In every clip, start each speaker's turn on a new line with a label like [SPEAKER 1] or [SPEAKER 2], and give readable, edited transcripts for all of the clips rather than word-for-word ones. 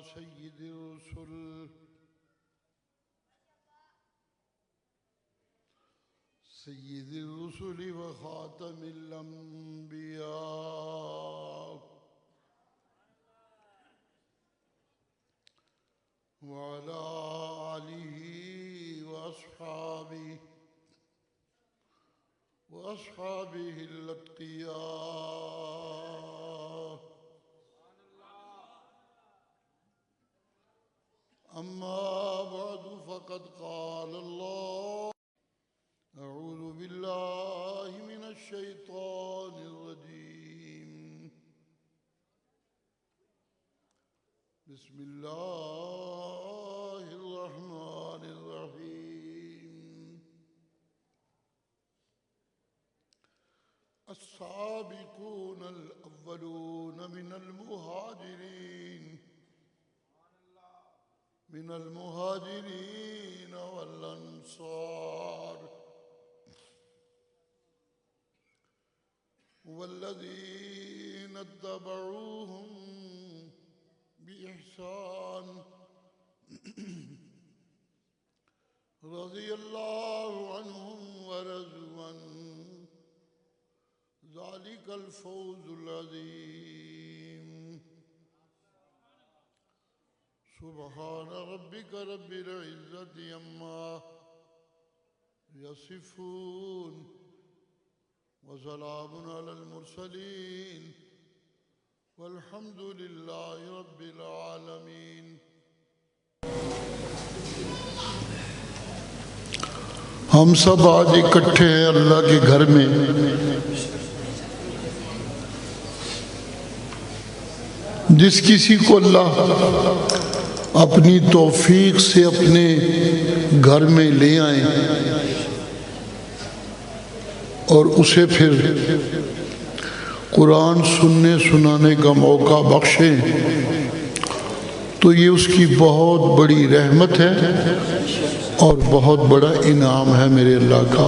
[SPEAKER 1] سيد الرسل سيد الرسل وخاتم الأنبياء وعلى آله وأصحابه الأتقياء. أما بعد فقد قال الله: أعوذ بالله من الشيطان الرجيم. بسم الله الرحمن الرحيم. السابقون الأولون من المهاجرين والأنصار والذين اتبعوهم بإحسان رضي الله عنهم ورضوا عنه ذلك الفوز العظيم. سبحان ربك رب العزة عما يصفون وسلام على المرسلين والحمد لله رب العالمين. ہم سب آج اکٹھے ہیں اللہ کے گھر میں. جس کسی کو اللہ اپنی توفیق سے اپنے گھر میں لے آئیں اور اسے پھر قرآن سننے سنانے کا موقع بخشیں تو یہ اس کی بہت بڑی رحمت ہے اور بہت بڑا انعام ہے میرے اللہ کا.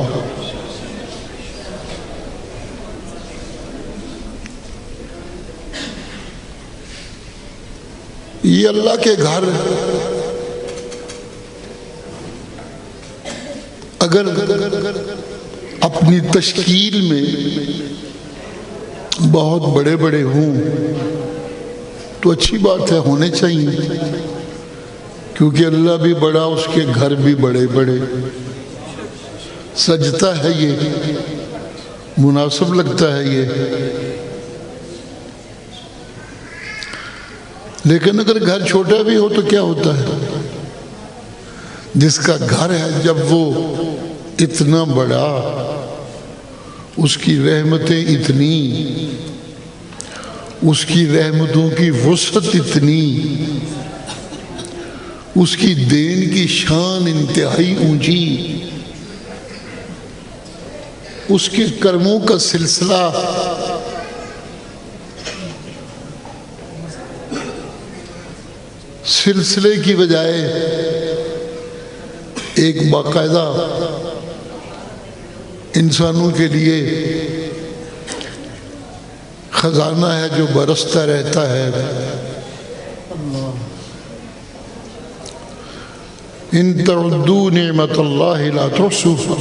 [SPEAKER 1] یہ اللہ کے گھر اگر اپنی تشکیل میں بہت بڑے بڑے ہوں تو اچھی بات ہے، ہونے چاہیے، کیونکہ اللہ بھی بڑا، اس کے گھر بھی بڑے بڑے. سجتا ہے، یہ مناسب لگتا ہے یہ. لیکن اگر گھر چھوٹا بھی ہو تو کیا ہوتا ہے؟ جس کا گھر ہے جب وہ اتنا بڑا، اس کی رحمتیں اتنی، اس کی رحمتوں کی وسعت اتنی، اس کی دین کی شان انتہائی اونچی، اس کے کرموں کا سلسلہ سلسلے کی بجائے ایک باقاعدہ انسانوں کے لیے خزانہ ہے جو برستا رہتا ہے. ان تعدوا نعمت اللہ لا تحصوها.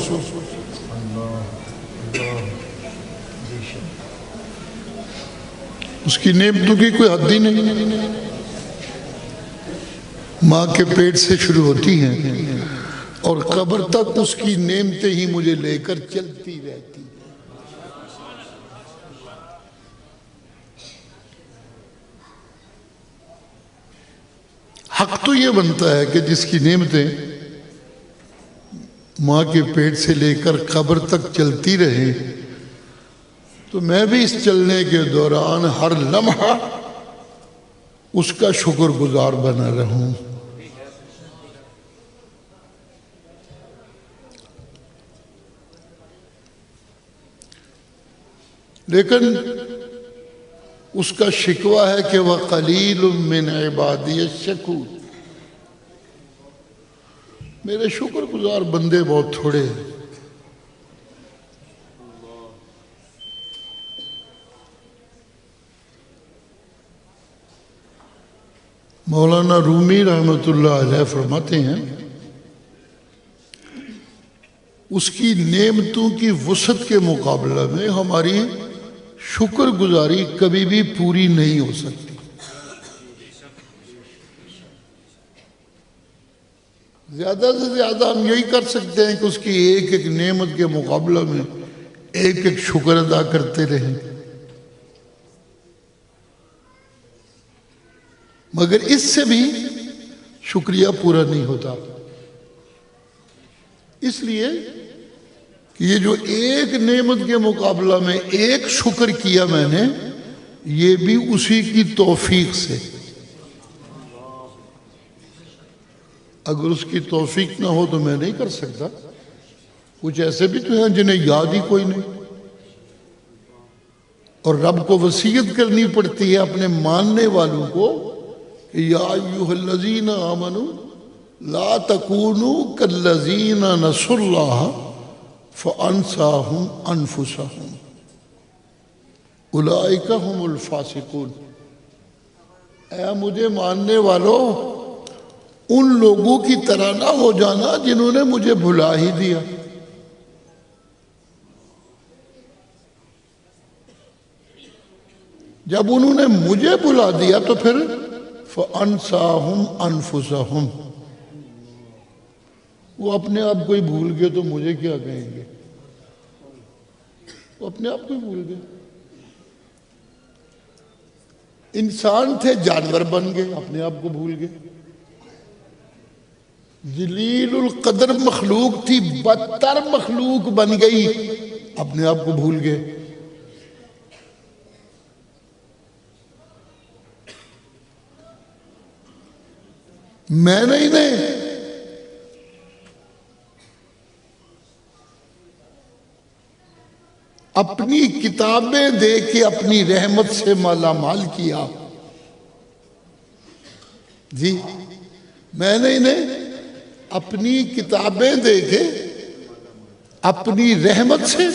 [SPEAKER 1] اس کی نعمتوں کی کوئی حد ہی نہیں. ماں کے پیٹ سے شروع ہوتی ہیں اور قبر تک اس کی نعمتیں ہی مجھے لے کر چلتی رہتی. حق تو یہ بنتا ہے کہ جس کی نعمتیں ماں کے پیٹ سے لے کر قبر تک چلتی رہیں تو میں بھی اس چلنے کے دوران ہر لمحہ اس کا شکر گزار بنا رہوں. لیکن اس کا شکوہ ہے کہ وَقَلِيلٌ مِّنْ عِبَادِيَ الشَّكُورُ. میرے شکر گزار بندے بہت تھوڑے ہیں. مولانا رومی رحمۃ اللہ علیہ فرماتے ہیں اس کی نعمتوں کی وسعت کے مقابلہ میں ہماری شکر گزاری کبھی بھی پوری نہیں ہو سکتی. زیادہ سے زیادہ ہم یہی کر سکتے ہیں کہ اس کی ایک ایک نعمت کے مقابلہ میں ایک ایک شکر ادا کرتے رہیں، مگر اس سے بھی شکریہ پورا نہیں ہوتا. اس لیے کہ یہ جو ایک نعمت کے مقابلہ میں ایک شکر کیا میں نے، یہ بھی اسی کی توفیق سے. اگر اس کی توفیق نہ ہو تو میں نہیں کر سکتا. کچھ ایسے بھی تو ہیں جنہیں یاد ہی کوئی نہیں، اور رب کو وصیت کرنی پڑتی ہے اپنے ماننے والوں کو کہ یا ایھا الذین آمنوا لا تکونوا کالذین نسوا اللہ فانساہم انفسہم اولئک ھم الفاسقون. اے مجھے ماننے والوں، ان لوگوں کی طرح نہ ہو جانا جنہوں نے مجھے بھلا ہی دیا. جب انہوں نے مجھے بھلا دیا تو پھر فَأَنْسَاهُمْ أَنفُسَهُمْ، وہ اپنے آپ کو ہی بھول گئے تو مجھے کیا کہیں گے؟ وہ اپنے آپ کو ہی بھول گئے. انسان تھے جانور بن گئے، اپنے آپ کو بھول گئے. جلیل القدر مخلوق تھی، بدتر مخلوق بن گئی، اپنے آپ کو بھول گئے. میں نہیں اپنی کتابیں دے کے اپنی رحمت سے مالا مال کیا. جی میں نہیں اپنی کتابیں دے کے اپنی رحمت سے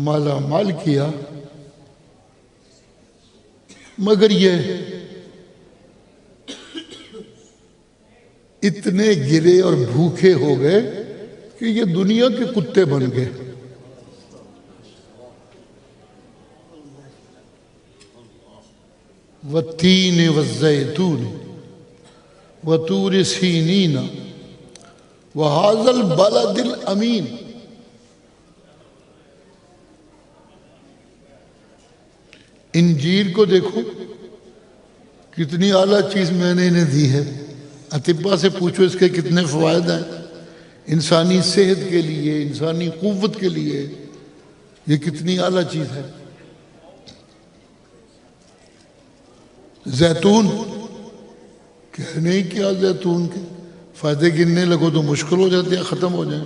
[SPEAKER 1] مالا مال کیا، مگر یہ اتنے گرے اور بھوکے ہو گئے کہ یہ دنیا کے کتے بن گئے. والتین والزیتون وطور سینین وہذا البلد الامین. انجیر کو دیکھو کتنی اعلیٰ چیز میں نے انہیں دی ہے. اطباء سے پوچھو اس کے کتنے فوائد ہیں انسانی صحت کے لیے، انسانی قوت کے لیے. یہ کتنی اعلیٰ چیز ہے. زیتون کہنے ہی کیا، زیتون کے فائدے گننے لگو تو مشکل ہو جاتے ہیں، ختم ہو جائیں.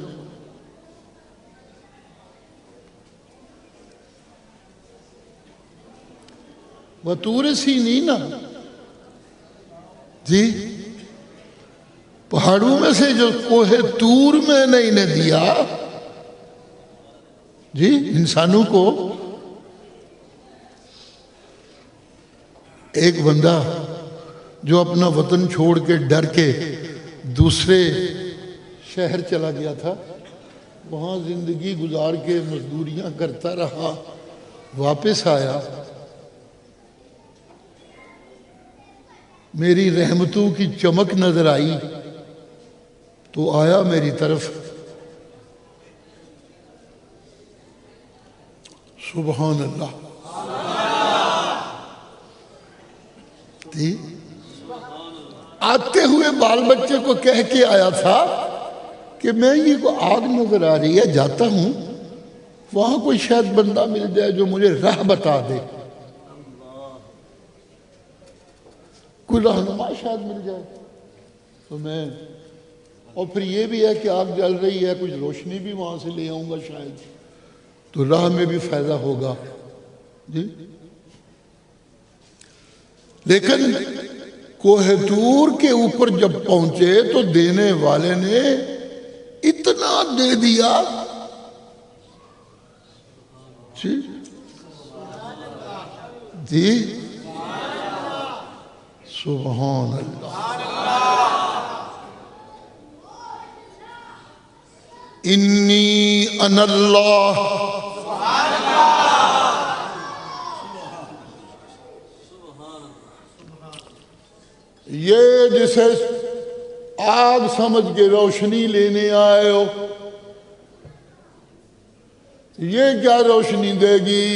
[SPEAKER 1] وطور سینین، جی پہاڑوں میں سے جو کوہ طور میں نے انہیں دیا، جی انسانوں کو. ایک بندہ جو اپنا وطن چھوڑ کے ڈر کے دوسرے شہر چلا گیا تھا، وہاں زندگی گزار کے مزدوریاں کرتا رہا، واپس آیا، میری رحمتوں کی چمک نظر آئی تو آیا میری طرف. سبحان اللہ. آتے ہوئے بال بچے کو کہہ کے آیا تھا کہ میں یہ کو آگ نظر آ رہی ہے، جاتا ہوں وہاں کوئی شاید بندہ مل جائے جو مجھے راہ بتا دے، کوئی رہنما شاید مل جائے. تو میں، اور پھر یہ بھی ہے کہ آگ جل رہی ہے، کچھ روشنی بھی وہاں سے لے آؤں گا شاید، تو راہ میں بھی فائدہ ہوگا. جی لیکن کوہ طور کے اوپر جب پہنچے تو دینے والے نے اتنا دے دیا. جی سبحان اللہ. انی انا اللہ. یہ جسے آگ سمجھ کے روشنی لینے آئے ہو، یہ کیا روشنی دے گی؟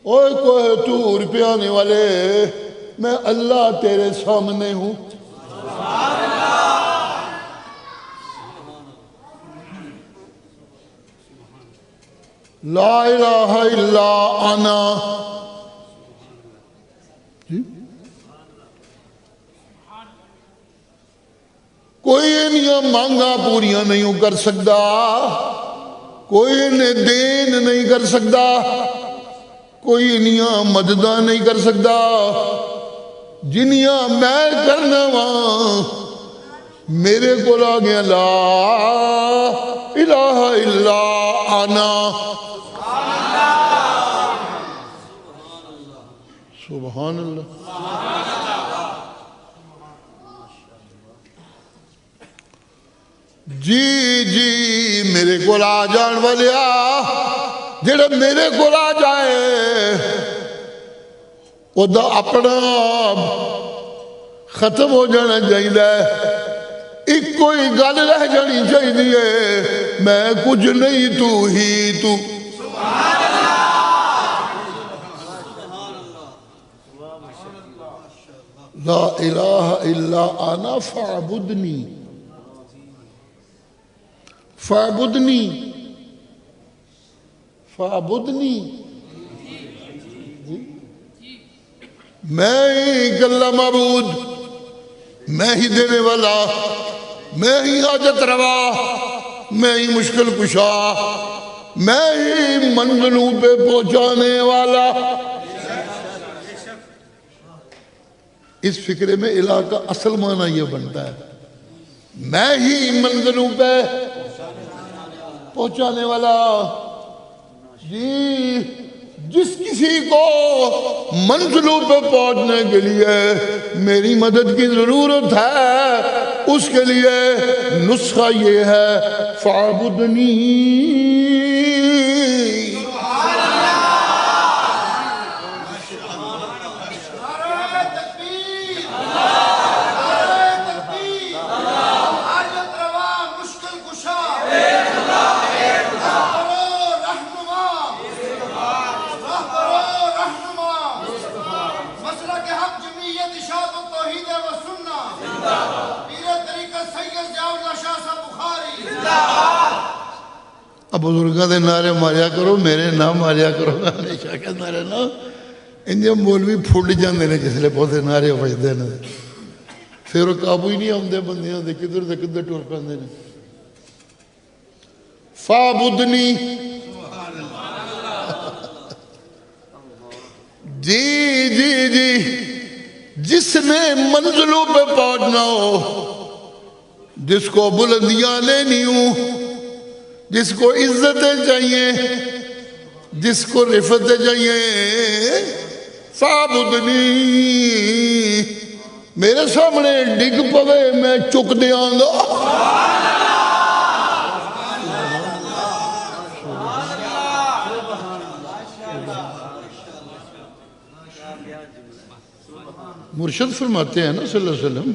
[SPEAKER 1] اوے کوہ طور پہ آنے والے، میں اللہ تیرے سامنے ہوں. لا الہ الا انا. کوئی انیاں مانگا پوریاں نہیں کر سکتا، کوئی انہیں دین نہیں کر سکتا، کوئی انیاں مددہ نہیں کر سکتا جنیاں میں کرنا وہاں. میرے کو لا گیا لا الہ الا انا. سبحان اللہ. جی جی میرے کو آ جان والیا، جڑا میرے کو آ جائے وہ دا اپنا ختم ہو جانا چاہیے. ایک کوئی گل رہ جانی چاہیے، میں کچھ نہیں تو ہی تو. لا الہ الا انا فاعبدنی. فاعبدنی فاعبدنی. میں ہی گلہ معبود، میں ہی دینے والا، میں ہی حاجت روا، میں ہی مشکل کشا، میں ہی منزلوں پہ پہنچانے والا. اس فکرے میں الہ کا اصل معنی یہ بنتا ہے، میں ہی منزلوں پہ پہنچانے والا. جی جس کسی کو منزلوں پہ پہنچنے کے لیے میری مدد کی ضرورت ہے، اس کے لیے نسخہ یہ ہے فاعبدنی. اب بزرگاں دے نعرے ماریا کرو، میرے نہ ماریا کرو. ہمیشہ کہ نعرے نہ انجے مولوی پھٹ جاندے نے جس لے بہتے نعرے بجدے نے، پھر وہ قابو ہی نہیں آتے بندیاں دے کدھر دے کدھر ٹور پاندے نے. فاعبدنی. جی جی جی جس نے منزلوں پہ پہنچنا ہو، جس کو بلندیاں لینی ہوں، جس کو عزتیں چاہیے، جس کو رفتیں چاہیے، فاعبدنی. میرے سامنے ڈگ پوے میں چک دیاں گا. مرشد فرماتے ہیں نا صلی اللہ علیہ وسلم،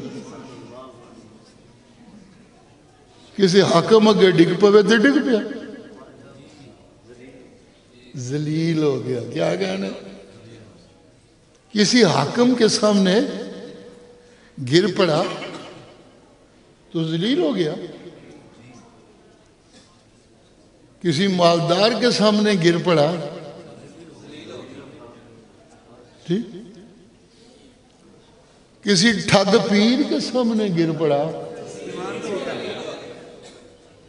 [SPEAKER 1] کسی حاکم اگے ڈگ پوے تے ڈگ پیا، ذلیل ہو گیا. کیا کہنا؟ کسی حاکم کے سامنے گر پڑا تو ذلیل ہو گیا. کسی مالدار کے سامنے گر پڑا، ٹھیک، کسی ٹھگ پیر کے سامنے گر پڑا،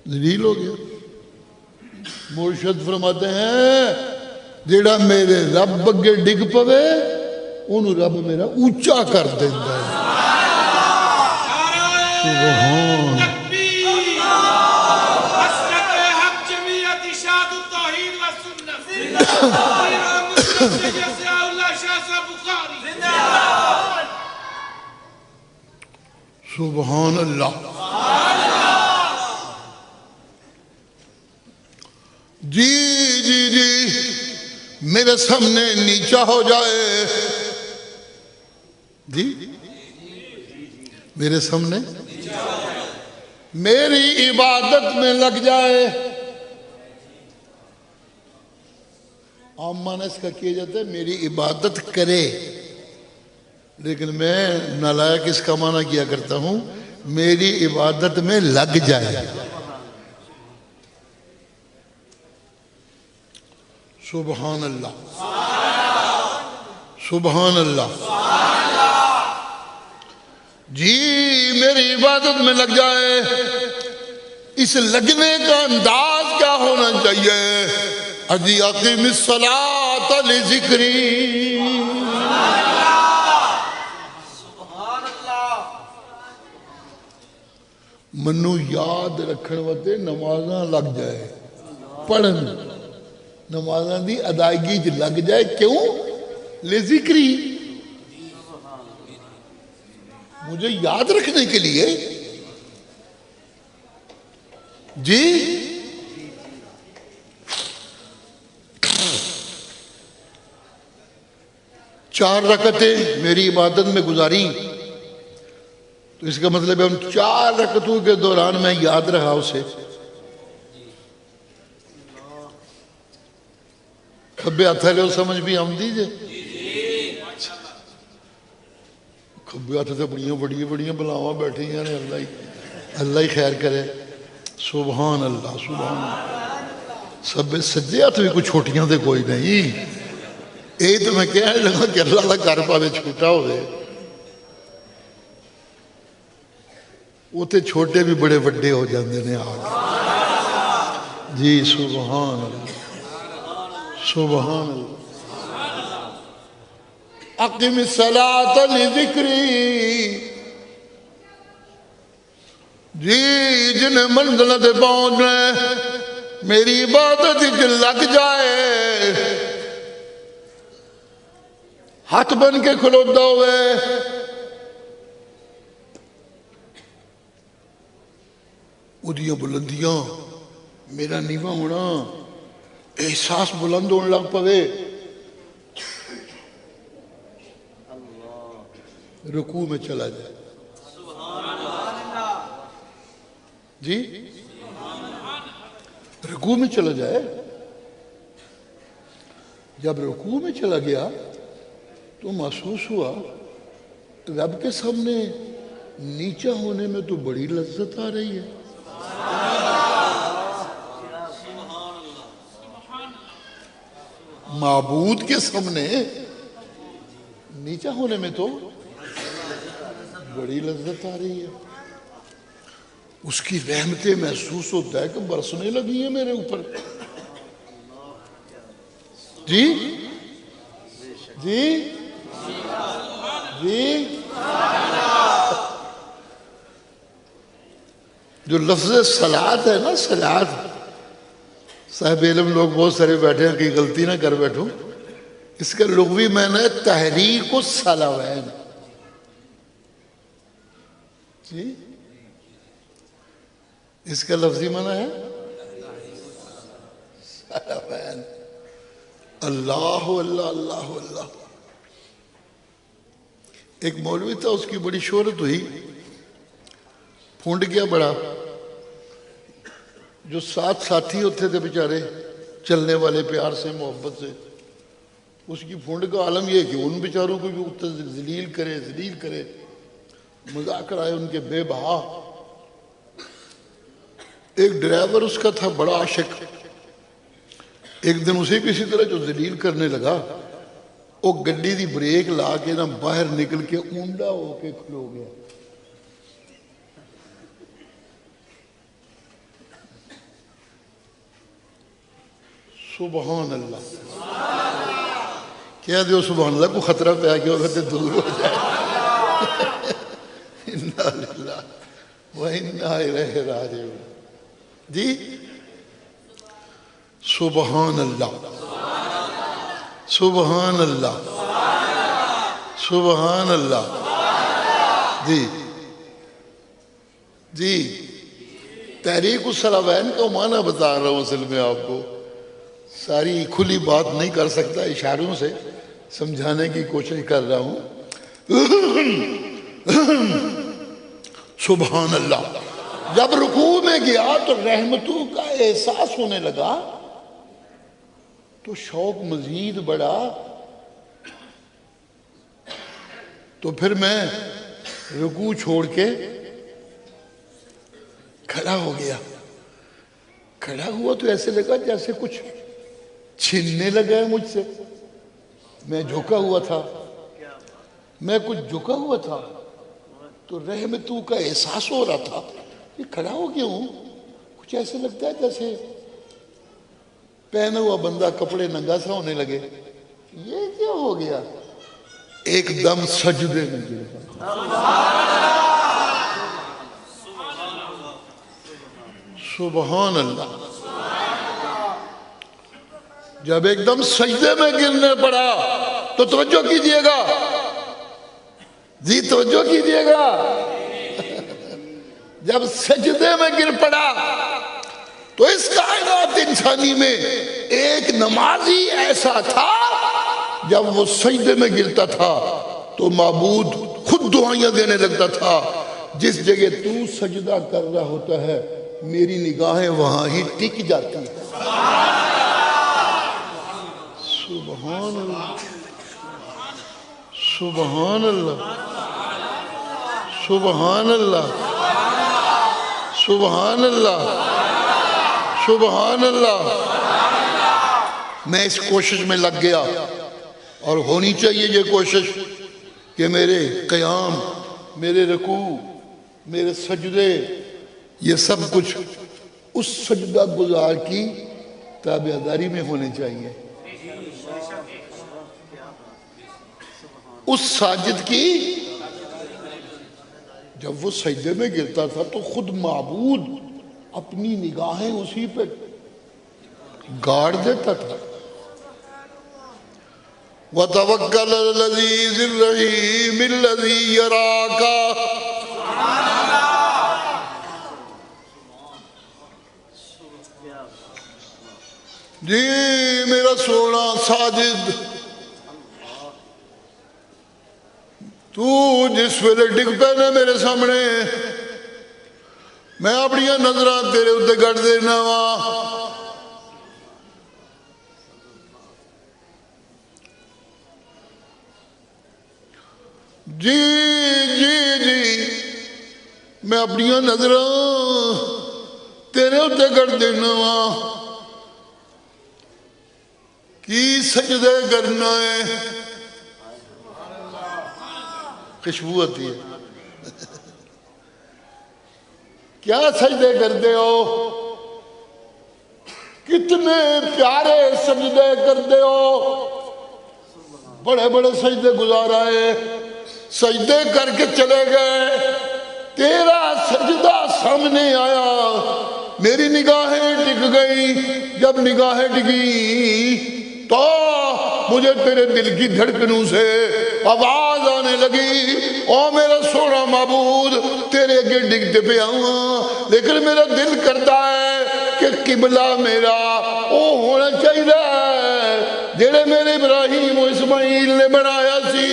[SPEAKER 1] ذلیل ہو گیا. مرشد فرماتے ہیں جیڑا میرے رب اگے ڈگ پوے انہوں رب میرا اونچا کر دیتا ہے. سبحان سبحان اللہ. جی جی جی میرے سامنے نیچا ہو جائے. جی میرے سامنے میری عبادت میں لگ جائے. عام معنی اس کا کیا جاتا ہے میری عبادت کرے، لیکن میں نالائق اس کا معنی کیا کرتا ہوں میری عبادت میں لگ جائے. سبحان اللہ. سبحان اللہ. جی میری عبادت میں لگ جائے. اس لگنے کا انداز کیا ہونا چاہیے؟ اجی اقیم الصلاۃ لذکری. منو یاد رکھن واسطے نمازاں لگ جائے، پڑھن نمازاں دی ادائیگی چ لگ جائے. کیوں؟ لذکری، مجھے یاد رکھنے کے لیے. جی 4 رکعتیں میری عبادت میں گزاری تو اس کا مطلب ہے ان 4 رکعتوں کے دوران میں یاد رہا اسے. کھبے ہاتھ والے سمجھ بھی آم دیجئے. کھبے ہاتھ سے بڑیاں بلاواں بیٹھی ہیں نے. اللہ ہی خیر کرے. سبحان اللہ. سبحان اللہ. سب سجے ہاتھ بھی کوئی چھوٹیاں دے کوئی نہیں. یہ تو میں کہنے لگا کہ اللہ کا گھر پاوے چھوٹا ہوئے، وہ تے چھوٹے بھی بڑے وڈے ہو جاندے نے آگے. جی سبحان اللہ. سبحان اللہ. اقیم الصلاۃ لذکری. جی جنہیں منزل تے پہنچنا میری عبادت لگ جائے، ہاتھ بن کے کھلوتا ہوئے، اُدیاں بلندیاں میرا نیواں ہونا، احساس بلند ہونے لگ پوے. رکوع میں چلا جائے. جی رکوع میں چلا جائے. جب رکوع میں چلا گیا تو محسوس ہوا رب کے سامنے نیچا ہونے میں تو بڑی لذت آ رہی ہے. معبود کے سامنے نیچا ہونے میں تو بڑی لذت آ رہی ہے. اس کی رحمتیں محسوس ہوتا ہے کہ برسنے لگی ہیں میرے اوپر. جی جی جی جو لفظ صلاۃ ہے نا، صلاۃ، صاحب علم لوگ بہت سارے بیٹھے ہیں، کہیں غلطی نہ کر بیٹھوں، اس کا لغوی معنی ہے تحریک الصلوات. جی اس کا لفظی معنی ہے صلوات. اللہ اللہ اللہ اللہ. ایک مولوی تھا، اس کی بڑی شہرت ہوئی، پھونڈ گیا بڑا. جو 7 ساتھی ہوتے تھے بیچارے چلنے والے پیار سے محبت سے، اس کی پھونڈ کا عالم یہ کہ ان بیچاروں کو بھی ذلیل کرے. مذاق کرائے ان کے بے بہا. ایک ڈرائیور اس کا تھا بڑا عاشق. ایک دن اسے بھی اسی طرح جو ذلیل کرنے لگا، وہ گڈی دی بریک لا کے نہ باہر نکل کے اونڈا ہو کے کھلو گیا. سبحان اللہ. کہہ دیو سبحان اللہ، کو خطرہ پہ آگیا ہوگا تو دور ہو جائے. انا للہ و انا الیہ راجعون. جی سبحان اللہ. سبحان اللہ. سبحان اللہ. جی جی تحریک الصلوین کا معنی بتا رہا ہوں اصل میں آپ کو، ساری کھلی بات نہیں کر سکتا، اشاروں سے سمجھانے کی کوشش کر رہا ہوں۔ سبحان اللہ، جب رکوع میں گیا تو رحمتوں کا احساس ہونے لگا تو شوق مزید بڑھا، تو پھر میں رکوع چھوڑ کے کھڑا ہو گیا۔ کھڑا ہوا تو ایسے لگا جیسے کچھ چھیننے لگا ہے مجھ سے، میں جھکا ہوا تھا، میں کچھ جھکا ہوا تھا تو رحمتوں کا احساس ہو رہا تھا، یہ کھڑا ہو گیا ہوں، کچھ ایسے لگتا ہے جیسے پہنا ہوا بندہ کپڑے ننگا سا ہونے لگے، یہ کیا ہو گیا؟ ایک دم سجدے میں گرا۔ سبحان اللہ، جب ایک دم سجدے میں گرنے پڑا تو توجہ کیجئے گا جی، توجہ کیجئے گا، جب سجدے میں گر پڑا تو اس کائنات انسانی میں ایک نمازی ایسا تھا جب وہ سجدے میں گرتا تھا تو معبود خود دعائیاں دینے لگتا تھا، جس جگہ تو سجدہ کر رہا ہوتا ہے میری نگاہیں وہاں ہی ٹک جاتی ہیں۔ سبحان اللہ، سبحان اللہ، سبحان اللہ، سبحان اللہ، سبحان اللہ۔ میں اس کوشش میں لگ گیا، اور ہونی چاہیے یہ کوشش کہ میرے قیام، میرے رکوع، میرے سجدے، یہ سب کچھ اس سجدہ گزار کی تابعداری میں ہونے چاہیے، اس ساجد کی۔ جب وہ سجدے میں گرتا تھا تو خود معبود اپنی نگاہیں اسی پہ گاڑ دیتا تھا۔ وَتَوَكَّلَ الْعَزِيزِ الرَّحِيمِ الَّذِي يَرَاكَ۔ جی میرا سونا ساجد، تو جس ویلے ڈگ پینے میرے سامنے، میں اپنی نظران تیرے اتے گڑ دینا وا۔ جی جی جی میں اپنی نظران تیرے اتے گڑ دینا وا، کی سجدے کرنا ہے، خوشبو آتی ہے، کیا سجدے کرتے ہو، کتنے پیارے سجدے کرتے ہو، بڑے بڑے سجدے گزار آئے، سجدے کر کے چلے گئے، تیرا سجدہ سامنے آیا، میری نگاہیں ٹک گئی، جب نگاہیں ٹکی تو مجھے تیرے دل کی دھڑکنوں سے آواز آنے لگی، او میرا سونا معبود تیرے اگے ڈگتے پہ آؤں، لیکن میرا دل کرتا ہے کہ قبلہ میرا او ہونا چاہیے جڑے میرے ابراہیم و اسماعیل نے بنایا سی۔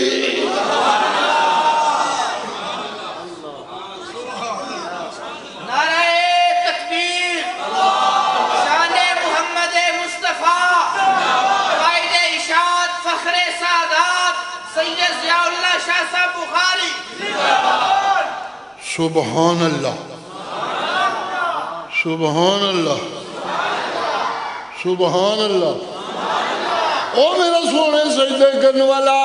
[SPEAKER 1] سبحان اللہ، سبحان اللہ، سبحان اللہ۔ او میرا سونے سجدے کرنے والا،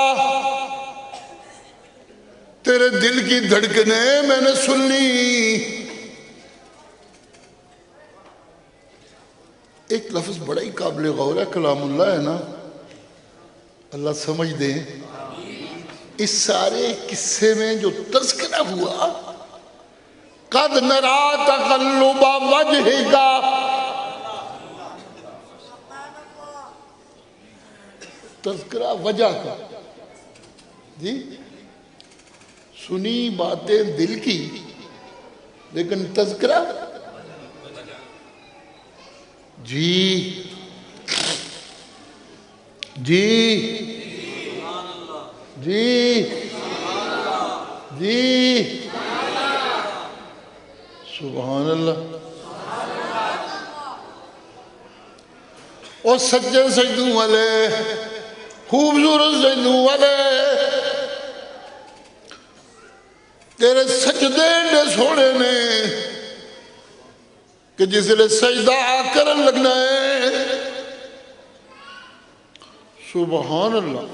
[SPEAKER 1] تیرے دل کی دھڑکنیں میں نے سن لی۔ ایک لفظ بڑا ہی قابل غور ہے، کلام اللہ ہے نا، اللہ سمجھ دیں۔ اس سارے قصے میں جو تذکرہ ہوا، قَدْ نَرَا تَقَلُّبَ وَجْهِكَ، تذکرہ وجہ کا، جی سنی باتیں دل کی، لیکن تذکرہ جی جی جی جی سبحان اللہ. اور سجے سجدوں والے خوبصورت سجدوں والے تیرے سجدے نے سونے نے کہ جس لئے سجدہ کرن لگنا ہے. سبحان اللہ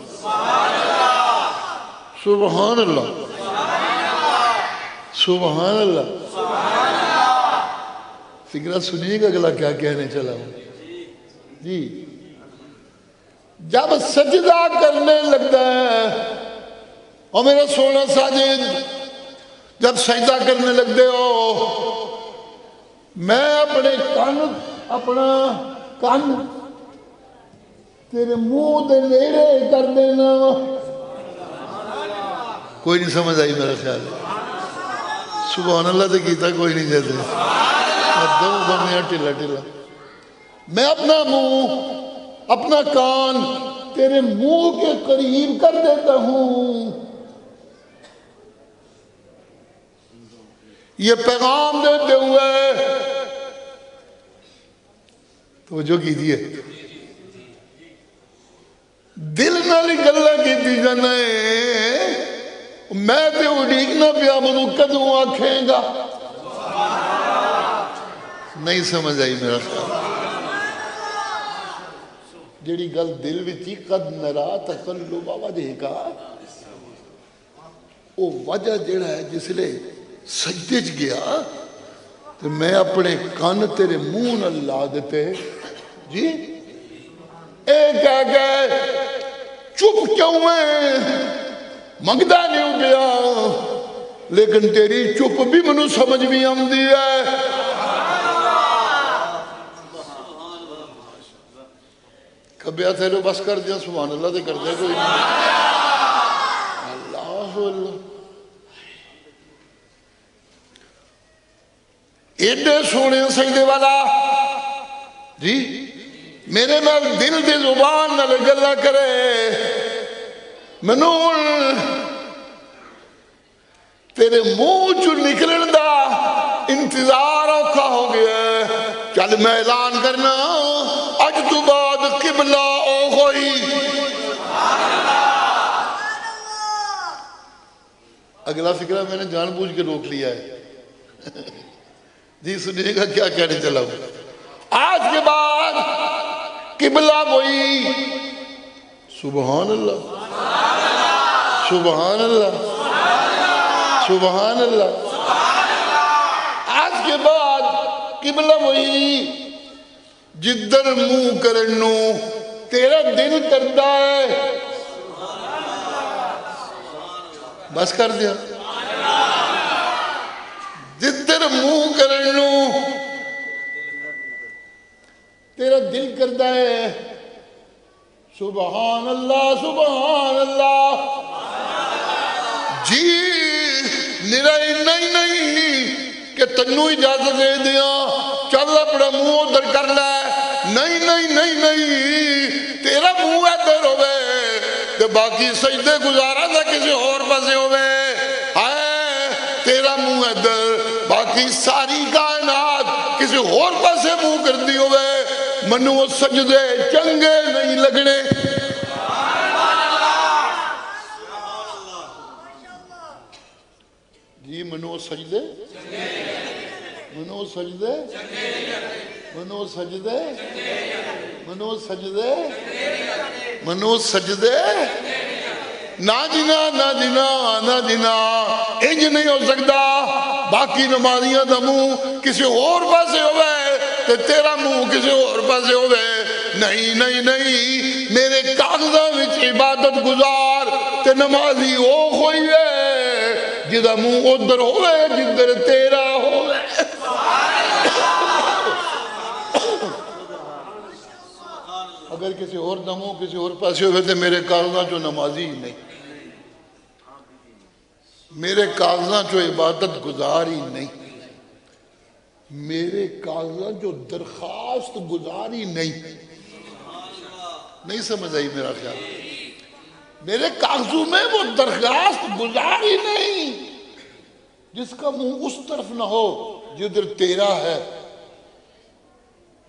[SPEAKER 1] سبحان اللہ سبحان اللہ. فکرہ سنیے گا اگلا کیا کہنے چلا ہوں جی. جب سجدہ کرنے لگتا ہے اور میرا سونا ساجد جب سجدہ کرنے لگتے ہو میں اپنا کان تیرے منہ دے نیڑے کر دینا. کوئی نہیں سمجھ آئی میرا خیال ہے. سبحان اللہ تو کیتا کوئی نہیں جاتے دو بنیا ٹھلا ٹھلا. میں اپنا منہ اپنا کان تیرے منہ کے قریب کر دیتا ہوں. یہ پیغام دیتے ہوئے توجہ کیجئے دل نال گلا کیتی جانا ہے. میں تے اڈیکنا پیا منو کدوں آکھیں گا. نہیں سمجھ آئی میرا خیال. جیڑی گل دل وچ قد نرا تقلب وجہ کا او وجہ جیڑا ہے جس لئے سجدے چ گیا تو میں اپنے کان تیرے منہ نال لا دیتے جی. اے کہہ گئے چپ کیوں میں منگدا نہیں ہو گیا لیکن تیری چپ بھی منو سمجھ بھی آمدی ہے. کبھی آتے لو بس کر دیا سبحان اللہ دے کر دیا کوئی نہیں. اللہ اللہ ایڈے سونے سجدے والا جی میرے نال دل دے زبان نال گلا کرے. منو تیرے منہ چو نکلن دا انتظار اوکھا ہو گیا. چل میں اعلان کرنا اج تو بعد قبلہ او ہوئی. اگلا فکرہ میں نے جان بوجھ کے روک لیا ہے جی. سنیے گا کیا کہنے چلا ہوں. آج کے بعد قبلہ وہی. سبحان اللہ سبحان اللہ سبحان اللہ. آج کے بعد قبلہ وہی جدر منہ کرنو تیرا دل کرتا ہے. بس کر دیا. جدر منہ کرنو تیرا دل کرتا ہے. سبحان اللہ سبحان اللہ. جی نہیں کہ تنو اجازت دے دیا چل اپنا منہ ادھر کر لے. نہیں نہیں نہیں نہیں تیرا منہ ادھر ہوئے تو باقی سجدے گزارا تھا کسی اور پاسے ہوئے. ہائے تیرا منہ ادھر باقی ساری کائنات کسی اور پاسے منہ کر دی ہوئے. منو سجدے چنگے نہیں لگنے. جی منو سجدے منو سجدے منو سجدے منو سجدے منو سجدے. نہ جنا نہ جنا نہ جنا انج نہیں ہو سکتا. باقی نمازیاں دا منہ کسی اور پاسے ہوئے تو تیرا منہ کسی اور پاسے ہوئے. نہیں نہیں نہیں میرے کاغذاں وچ عبادت گزار تے نمازی او ہوئی ہے جدا منہ ادھر ہوئے جدھر تیرا ہوئے. اگر کسی اور دموں کسی اور پاسے ہوئے تو میرے کاغذاں جو نمازی ہی نہیں, میرے کاغذاں جو عبادت گزار ہی نہیں. میرے کاغذات جو درخواست گزاری نہیں سمجھ آئی میرا خیال، میرے کاغذوں میں وہ درخواست گزاری نہیں جس کا منہ اس طرف نہ ہو جدھر تیرا ہے.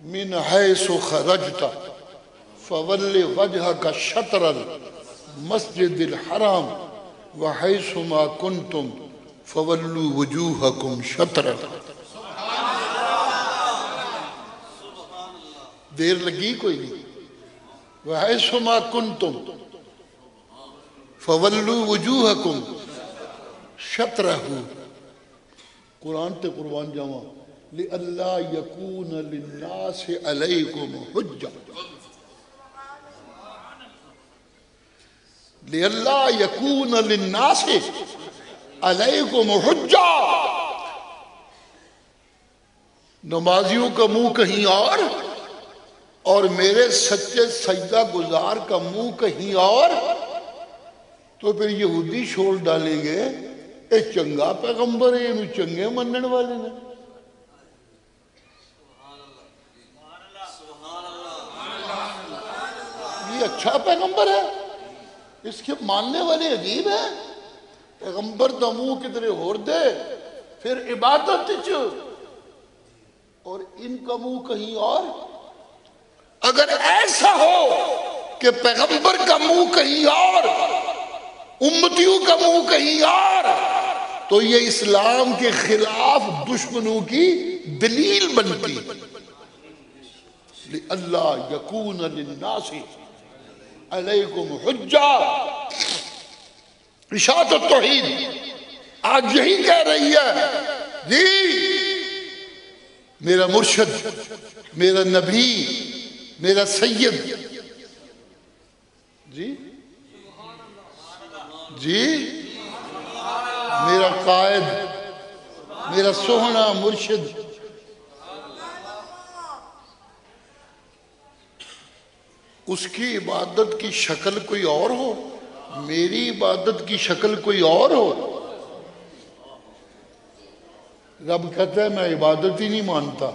[SPEAKER 1] من حیث خرجت فول وجهك شطر المسجد الحرام وحیث ما کنتم فولوا وجوہکم شطرہ. دیر لگی کوئی نہیں. وحیث ما کنتم فولوا وجوہکم شطرہ. قرآن تے قربان جاواں لئلا یکون للناس علیکم حجہ، لئلا یکون للناس علیکم حجہ. نمازیوں کا منہ کہیں اور میرے سچے سجدہ گزار کا منہ کہیں اور، تو پھر یہودی شول ڈالیں گے اے چنگا پیغمبر ہے، انہوں چنگے منن والے نے. یہ اچھا پیغمبر ہے، اس کے ماننے والے عجیب ہیں. پیغمبر دا منہ کدھر ہور دے پھر عبادت چ، اور ان کا منہ کہیں اور. اگر ایسا ہو کہ پیغمبر کا منہ کہیں اور، امتیوں کا منہ کہیں اور، تو یہ اسلام کے خلاف دشمنوں کی دلیل بنتی. لِأَلَّا يَكُونَ لِلنَّاسِ علیکم حجہ. اشاعت التوحید آج یہی کہہ رہی ہے جی میرا مرشد، میرا نبی، میرا سید، جی میرا قائد، میرا سوہنا مرشد، اس کی عبادت کی شکل کوئی اور ہو، میری عبادت کی شکل کوئی اور ہو. رب کہتا ہے میں عبادت ہی نہیں مانتا.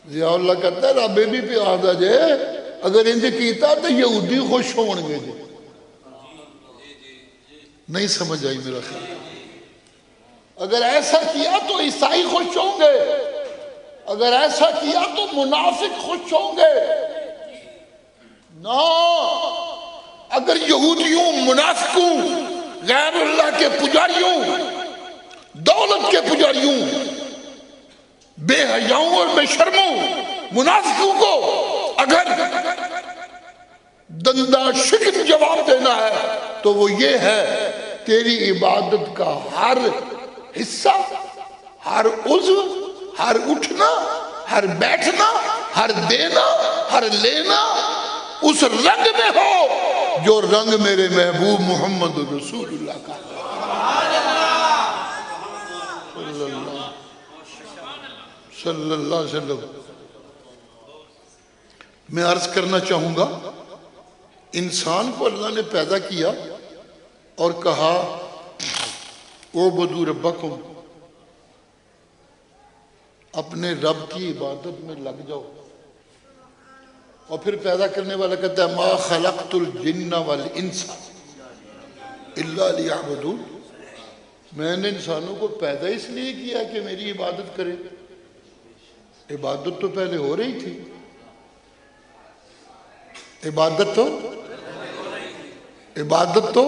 [SPEAKER 1] ضیاء اللہ کہتا ہے رب بھی پیادا جے اگر انج کیتا تو یہودی خوش ہون گے جے. نہیں سمجھ آئی میرا خیال. اگر ایسا کیا تو عیسائی خوش ہوں گے، اگر ایسا کیا تو منافق خوش ہوں گے. نہ، اگر یہودیوں، منافقوں، غیر اللہ کے پجاریوں، دولت کے پجاریوں، بے حیاؤں اور بے شرموں منافقوں کو اگر دندہ شکن جواب دینا ہے تو وہ یہ ہے تیری عبادت کا ہر حصہ، ہر عضو، ہر اٹھنا، ہر بیٹھنا، ہر دینا، ہر لینا اس رنگ میں ہو جو رنگ میرے محبوب محمد رسول اللہ کا. صلی اللہ علیہ وسلم. میں عرض کرنا چاہوں گا انسان کو اللہ نے پیدا کیا اور کہا اعبدوا ربکم، اپنے رب کی عبادت میں لگ جاؤ. اور پھر پیدا کرنے والا کہتا ہے ما خلقت الجن والانس الا لیعبدون. میں نے انسانوں کو پیدا اس لیے کیا کہ میری عبادت کرے. عبادت تو پہلے ہو رہی تھی، عبادت تو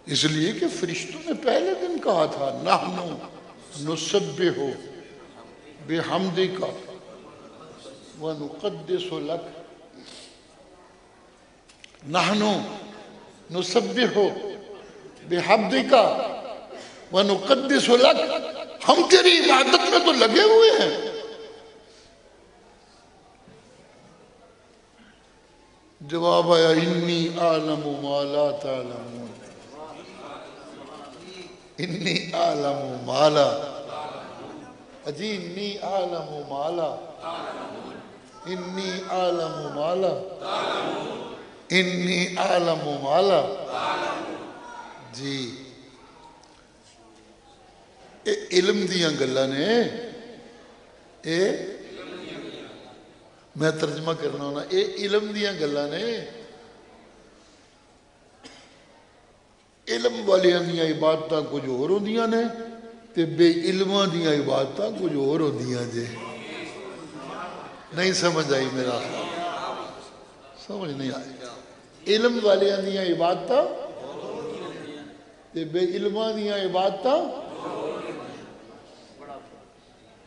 [SPEAKER 1] اس لیے کہ فرشتوں نے پہلے دن کہا تھا نحنو نسبح بحمدک ونقدس لک. نحنو نسبح بحمدک ونقدس لک. ہم تیری عبادت میں تو لگے ہوئے ہیں. جواب آیا انی اعلم ما لا تعلمون، انی اعلم ما لا، اجی انی اعلم ما لا، انی اعلم ما لا، انی اعلم ما لا. جی علم دیاں گلاں نے، اے میں ترجمہ کرنا ہونا، اے علم دیاں گلاں نے۔ علم والیاں دیاں عبادتاں کچھ اور ہوندیاں نے تے بے علماں دیاں عبادتاں کچھ اور ہوندیاں جے۔ نہیں سمجھ آئی میرا خیال، سمجھ نہیں آئی۔ علم والیاں دیاں عبادتاں تے بے علماں دیاں عبادتاں،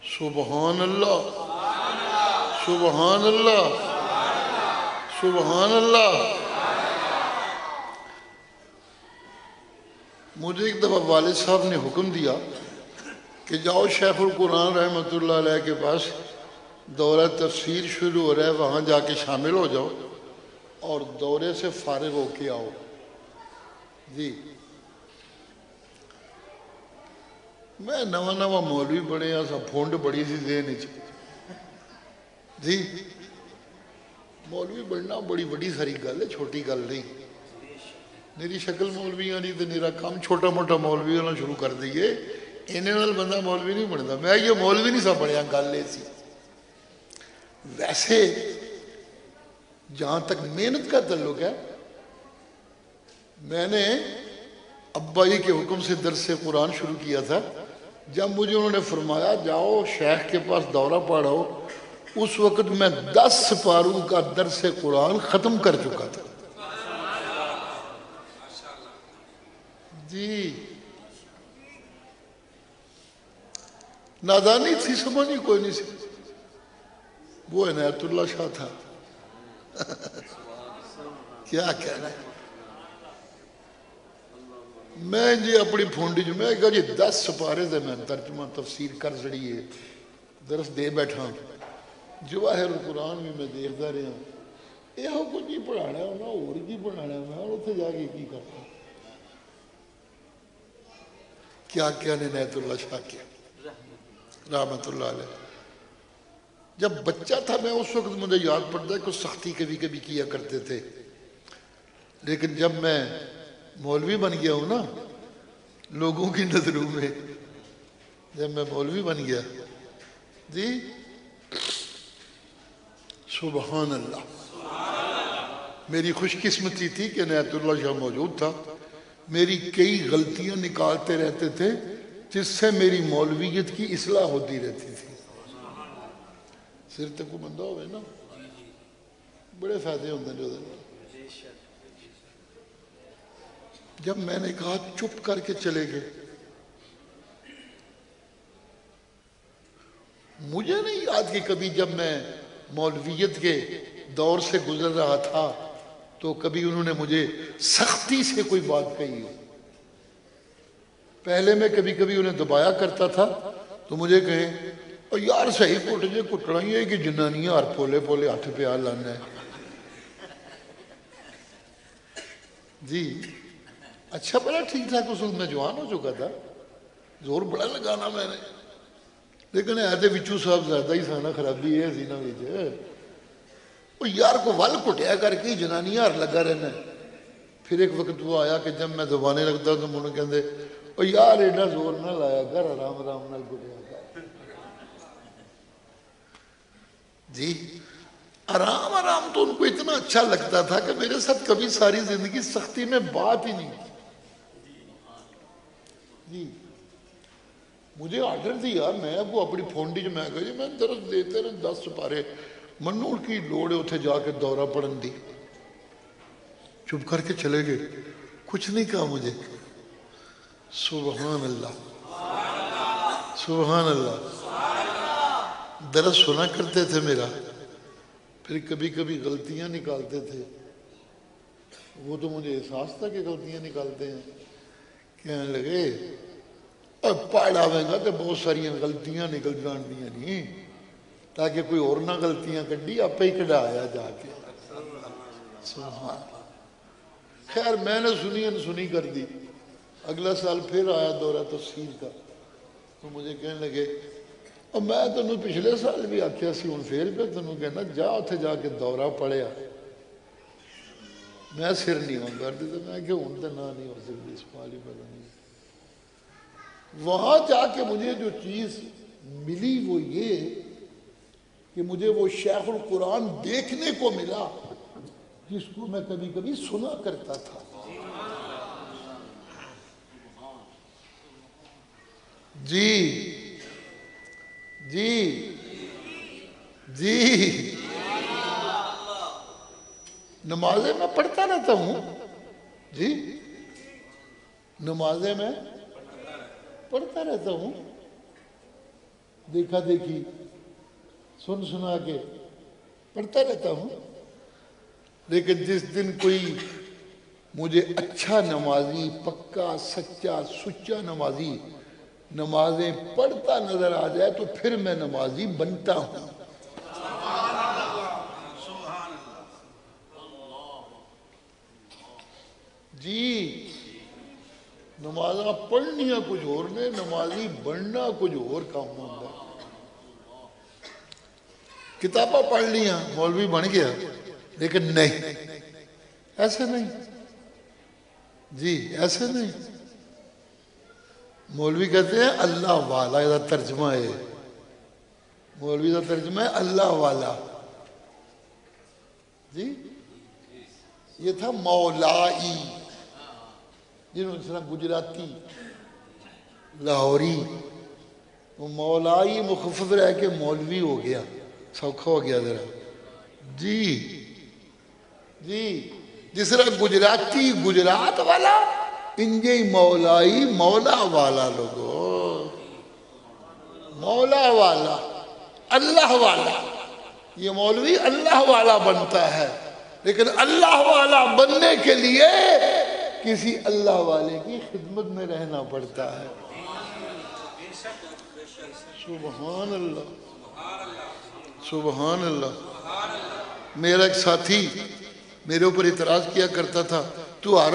[SPEAKER 1] سبحان اللہ، سبحان اللہ، سبحان اللہ۔ مجھے ایک دفعہ والد صاحب نے حکم دیا کہ جاؤ شیخ القرآن رحمۃ اللہ علیہ کے پاس دورہ تفسیر شروع ہو رہا ہے، وہاں جا کے شامل ہو جاؤ اور دورے سے فارغ ہو کے آؤ۔ جی میں نواں مولوی بڑے ہاں، سب پھونڈ بڑی سی ذہن چ جی، مولوی بننا بڑی بڑی ساری گل ہے، چھوٹی گل نہیں۔ میری شکل مولوی آنی تو میرا کام چھوٹا موٹا مولوی ہونا شروع کر دیئے، انہیں نال بندہ مولوی نہیں بنتا۔ میں یہ مولوی نہیں سا بڑھیا گل لے سی۔ ویسے جہاں تک محنت کا تعلق ہے، میں نے ابا جی کے حکم سے درس قرآن شروع کیا تھا۔ جب مجھے انہوں نے فرمایا جاؤ شیخ کے پاس دورہ پڑھاؤ، اس وقت میں 10 سپاروں کا درس قرآن ختم کر چکا تھا۔ جی نادانی تھی، سمجھی کوئی نہیں سی۔ وہ عنایت اللہ شاہ تھا، کیا کہنا ہے۔ میں جی اپنی پھونڈی جو میں کہا جی 10 سپارے سے میں ترجمہ تفسیر کر سڑی ہے، درس دے بیٹھا، جواہر القرآن بھی میں دیکھتا رہا ہوں، یہ کچھ نہیں پڑھانا ہے انہوں اور کی پڑھانا ہے، میں اتنے جا کے کی کرتا ہوں۔ کیا کیا نے عنایت اللہ شاہ کیا رحمت اللہ علیہ۔ جب بچہ تھا میں اس وقت مجھے یاد پڑتا ہے کہ سختی کبھی کبھی کیا کرتے تھے، لیکن جب میں مولوی بن گیا ہوں نا لوگوں کی نظروں میں، جب میں مولوی بن گیا جی سبحان اللہ، میری خوش قسمتی تھی کہ عنایت اللہ شاہ موجود تھا۔ میری کئی غلطیاں نکالتے رہتے تھے جس سے میری مولویت کی اصلاح ہوتی رہتی تھی۔ سر تک کو بندہ ہوئے نا بڑے فائدے ہوتے ہیں جو جب میں نے کہا چپ کر کے چلے گئے، مجھے نہیں یاد کہ کبھی جب میں مولویت کے دور سے گزر رہا تھا تو کبھی انہوں نے مجھے سختی سے کوئی بات کہی ہو۔ پہلے میں کبھی کبھی انہیں دبایا کرتا تھا تو مجھے کہیں اور یار صحیح کٹ جے کٹنا ہی ہے کہ جنانیاں ہر پھولے پھولے ہاتھ پہ آ لانا ہے۔ جی اچھا بڑا ٹھیک ٹھاک اس وقت میں جوان ہو چکا تھا، زور بڑا لگانا میں نے، لیکن ایتے وچو صاحب زیادہ ہی سانا خرابی ہے سینہ وچ، وہ یار کو ول کٹیا کر کے جنانیاں ہر لگا رہنا ہے۔ پھر ایک وقت وہ آیا کہ جب میں دبانے لگتا تو مجھے کہندے او یار ایڈا زور نہ لایا کر، آرام آرام نال کٹیا کر۔ جی آرام آرام تو ان کو اتنا اچھا لگتا تھا کہ میرے ساتھ کبھی ساری زندگی سختی میں بات ہی نہیں کی۔ جی مجھے آرڈر تھی یار، میں وہ اپنی پھونڈی جو میں کہا جی میں درس دیتے رہے 10 سپارے، منو کی لوڑ ہے اتھے جا کے دورہ پڑھن دی۔ چپ کر کے چلے گئے، کچھ نہیں کہا مجھے۔ سبحان اللہ، سبحان اللہ۔ درس سنا کرتے تھے میرا، پھر کبھی کبھی غلطیاں نکالتے تھے، وہ تو مجھے احساس تھا کہ غلطیاں نکالتے ہیں۔ کہنے لگے اور پڑھ آویں گا تو بہت ساری غلطیاں نکل جان دیا نہیں، تاکہ کوئی اور نہ غلطیاں کڈی آپ ہی کڈایا جا کے۔ سبحان اللہ۔ خیر میں نے سنی کر دی۔ اگلا سال پھر آیا دورہ تفسیر کا تو مجھے کہنے لگے اور میں تینوں پچھلے سال بھی آکھیا سی ہن پھر پہ تینوں کہنا جا اتھے جا کے دورہ پڑھیا۔ میں سر نہیں ہوں کر دی تو میں کہ ہن تو نہ نہیں ہو سکتی، سوال ہی پیدا نہیں۔ وہاں جا کے مجھے جو چیز ملی وہ یہ کہ مجھے وہ شیخ القرآن دیکھنے کو ملا جس کو میں کبھی کبھی سنا کرتا تھا. جی جی جی نمازیں میں پڑھتا رہتا ہوں. جی نمازیں میں پڑھتا رہتا ہوں. دیکھا دیکھی سن سنا کے پڑھتا رہتا ہوں. لیکن جس دن کوئی مجھے اچھا نمازی، پکا سچا سچا نمازی نمازیں پڑھتا نظر آ جائے تو پھر میں نمازی بنتا ہوں. جی نمازاں پڑھنیاں کچھ اور نے، نمازی بننا کچھ اور کام ہوتا ہے. کتاباں پڑھ لیاں مولوی بن گیا، لیکن نہیں، ایسے نہیں. جی ایسے نہیں. مولوی کہتے ہیں اللہ والا، یہ ترجمہ ہے. مولوی کا ترجمہ ہے اللہ والا. جی یہ تھا مولائی، جنہوں نے گجراتی لاہوری، وہ مولائی مخفف رہ کے مولوی ہو گیا، سوکھا ہو گیا ذرا. جی جی جس طرح گجراتی گجرات والا، انجے مولائی مولا والا. لوگو مولا والا، اللہ والا. یہ مولوی اللہ والا بنتا ہے، لیکن اللہ والا بننے کے لیے کسی اللہ والے کی خدمت میں رہنا پڑتا ہے. سبحان اللہ سبحان اللہ. میرا ایک ساتھی میرے اوپر اعتراض کیا کرتا تھا، تو ہر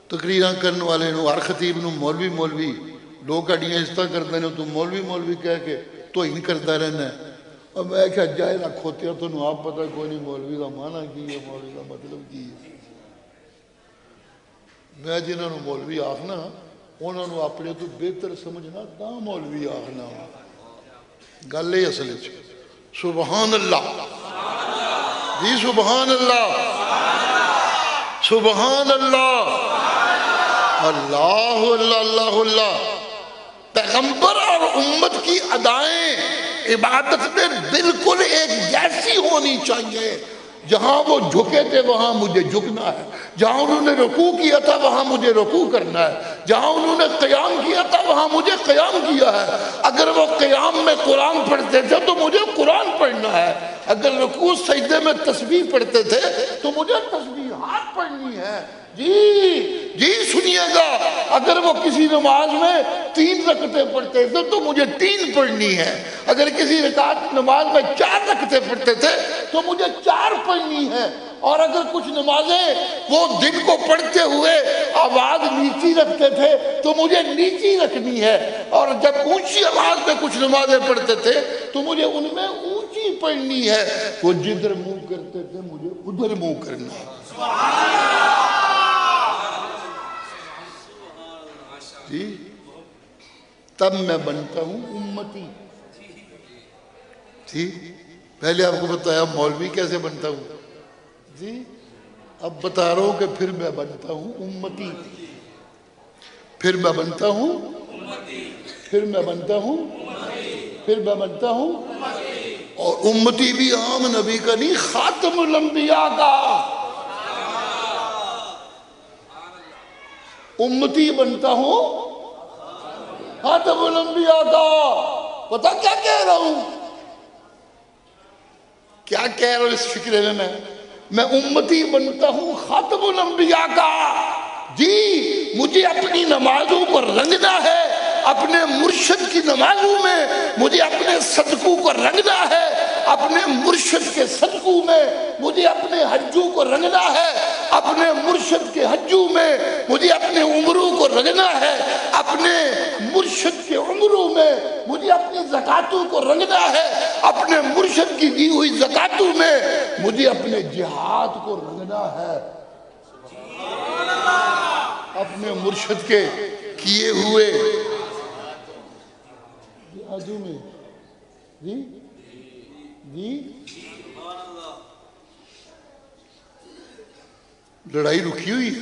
[SPEAKER 1] تقریراں کرنے والے نو، ہر خطیب نو مولوی مولوی، لوگ اڈیاں اس طرح کرتے ہیں، تو مولوی مولوی کہہ کے تو ہی کرتا رہنا ہے. اور میں کہا جائے نہ کھوتے تو نو آپ پتہ کوئی نہیں مولوی کا معنی کی ہے، مولوی کا مطلب کی ہے. میں جنہوں نے مولوی آخنا انہوں نے اپنے تو بہتر سمجھنا تا مولوی آخنا. گل ہے اصل ہے. سبحان اللہ جی سبحان اللہ سبحان اللہ اللہ اللہ اللہ اللہ. پیغمبر اور امت کی ادائیں عبادت میں بالکل ایک جیسی ہونی چاہیے. جہاں وہ جھکے تھے وہاں مجھے جھکنا ہے، جہاں انہوں نے رکوع کیا تھا وہاں مجھے رکوع کرنا ہے، جہاں انہوں نے قیام کیا تھا وہاں مجھے قیام کیا ہے. اگر وہ قیام میں قرآن پڑھتے تھے تو مجھے قرآن پڑھنا ہے. اگر رکوع سجدے میں تسبیح پڑھتے تھے تو مجھے تسبیحات پڑھنی ہے. جی جی سنیے گا، اگر وہ کسی نماز میں 3 رکعتیں پڑھتے تھے تو مجھے 3 پڑھنی ہے. اگر کسی رکعت نماز میں 4 رکعتیں پڑھتے تھے تو مجھے 4 پڑھنی ہے. اور اگر کچھ نمازیں وہ دن کو پڑھتے ہوئے آواز نیچی رکھتے تھے تو مجھے نیچی رکھنی ہے. اور جب اونچی آواز میں کچھ نمازیں پڑھتے تھے تو مجھے ان میں اونچی پڑھنی ہے. وہ جدھر منہ کرتے تھے مجھے ادھر منہ کرنا ہے. جی تب میں بنتا ہوں امتی. جی پہلے آپ کو بتایا مولوی کیسے بنتا ہوں. جی اب بتا رہا ہوں کہ پھر میں بنتا ہوں امتی. پھر میں بنتا ہوں، پھر میں بنتا ہوں، پھر میں بنتا ہوں. اور امتی بھی عام نبی کا نہیں، خاتم الانبیاء کا. امتی بنتا ہوں خاتم الانبیاء کا. پتہ کیا کہہ رہا ہوں، کیا کہہ رہا ہوں اس فکرے میں امتی بنتا ہوں خاتم الانبیاء کا. جی مجھے اپنی نمازوں پر رنگنا ہے، اپنے مرشد کی نمازوں میں مجھے اپنے صدقوں کو رنگنا ہے، اپنے مرشد کے صدقوں میں مجھے اپنے حجوں کو رنگنا ہے، اپنے مرشد کے حجوں میں مجھے اپنے عمروں کو رنگنا ہے، اپنے مرشد کے عمروں میں مجھے اپنی زکاتوں کو رنگنا ہے، اپنے مرشد کی دی ہوئی زکاتوں میں مجھے اپنے جہاد کو رنگنا ہے. اپنے مرشد کے کیے ہوئے آجو میں جی جی لڑائی رکی ہوئی ہے،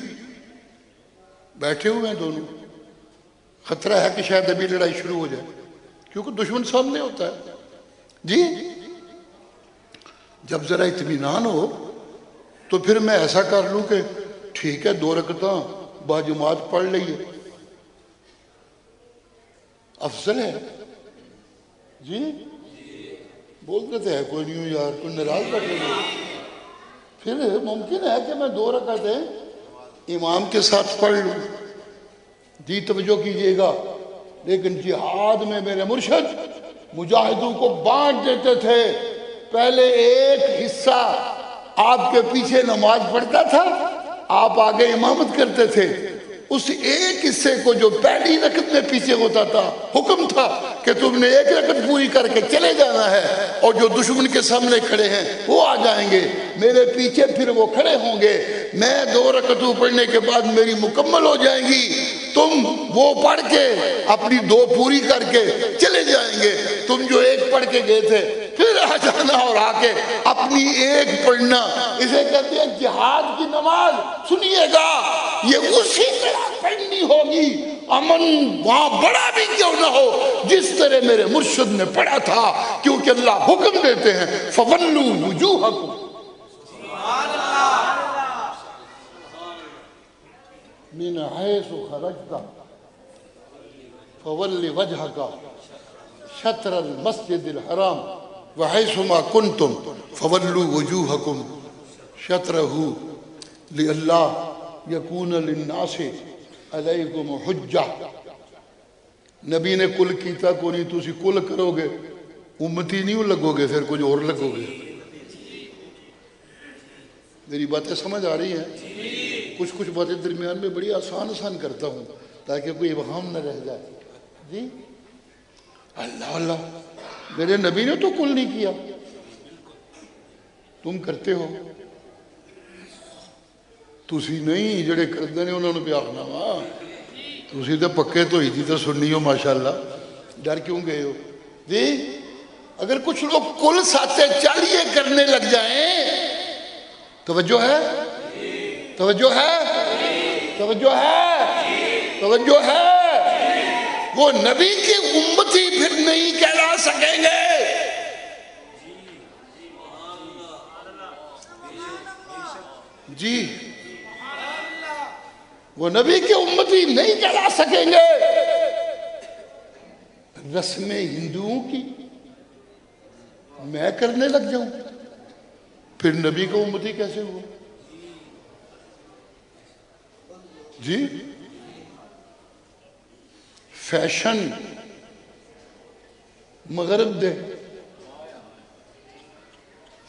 [SPEAKER 1] بیٹھے ہوئے ہیں دونوں، خطرہ ہے کہ شاید ابھی لڑائی شروع ہو جائے کیونکہ دشمن سامنے ہوتا ہے جی۔ جب ذرا اطمینان ہو تو پھر میں ایسا کر لوں کہ ٹھیک ہے 2 رکعتاں باجماعت پڑھ لئیے، افضل ہے جی۔ بولتے تھے کوئی نہیں ہو یار، کوئی ناراض بیٹھے گا، پھر ممکن ہے کہ میں 2 رکعتیں امام کے ساتھ پڑھ لوں جی۔ توجہ کیجئے گا، لیکن جہاد میں میرے مرشد مجاہدوں کو بانٹ دیتے تھے، پہلے ایک حصہ آپ کے پیچھے نماز پڑھتا تھا، آپ آگے امامت کرتے تھے، اس ایک حصے کو جو پہلی رکعت میں پیچھے ہوتا تھا حکم تھا کہ تم نے 1 رکعت پوری کر کے چلے جانا ہے، اور جو دشمن کے سامنے کھڑے ہیں وہ آ جائیں گے میرے پیچھے، پھر وہ کھڑے ہوں گے، میں 2 رکعتوں پڑھنے کے بعد میری مکمل ہو جائیں گی، تم وہ پڑھ کے اپنی 2 پوری کر کے چلے جائیں گے، تم جو 1 پڑھ کے گئے تھے پھر آ جانا اور آ کے اپنی 1 پڑھنا، اسے کہتے ہیں جہاد کی نماز۔ سنیے گا، یہ اسی طرح پڑھنی ہوگی، امن وہاں بڑا بھی کیوں نہ ہو، جس طرح میرے مرشد نے پڑھا تھا، کیونکہ اللہ حکم دیتے ہیں فَوَلُّوا وُجُوهَكُمْ مِنْ حَيْثُ خَرَجْتَ فَوَلِّ وَجْهَكَ شَطْرَ الْمَسْجِدِ الْحَرَامِ وَحَيْثُ مَا كُنْتُمْ فَوَلُّوا وُجُوهَكُمْ شَطْرَهُ لِأَلَّا يَكُونَ لِلنَّاسِ عَلَيْكُمْ حُجَّةٌ۔ نبی نے کل کیتا کو نہیں، تو اسی کل کرو گے، امتی نہیں لگو گے، پھر کچھ اور لگو گے۔ میری باتیں سمجھ آ رہی ہیں؟ کچھ باتیں درمیان میں بڑی آسان کرتا ہوں تاکہ کوئی ابہام نہ رہ جائے جی۔ اللہ اللہ، میرے نبی نے تو کل نہیں کیا، تم کرتے ہو، تسی نہیں جڑے کردے نے انہوں نے بھی آخنا وا، تسی تو پکے تو ہی تھی تو سننی ہو ماشاءاللہ، ڈر کیوں گئے ہو جی؟ اگر کچھ لوگ کل ساتھے چالیے کرنے لگ جائیں، توجہ ہے، توجہ ہے، توجہ ہے، توجہ ہے، وہ نبی کی امتی پھر نہیں کہلا سکیں گے۔ جی، وہ نبی کی امتی نہیں کہلا سکیں گے۔ رسمیں ہندوؤں کی میں کرنے لگ جاؤں، پھر نبی کا امتی کیسے ہوا جی؟ فیشن مغرب دے،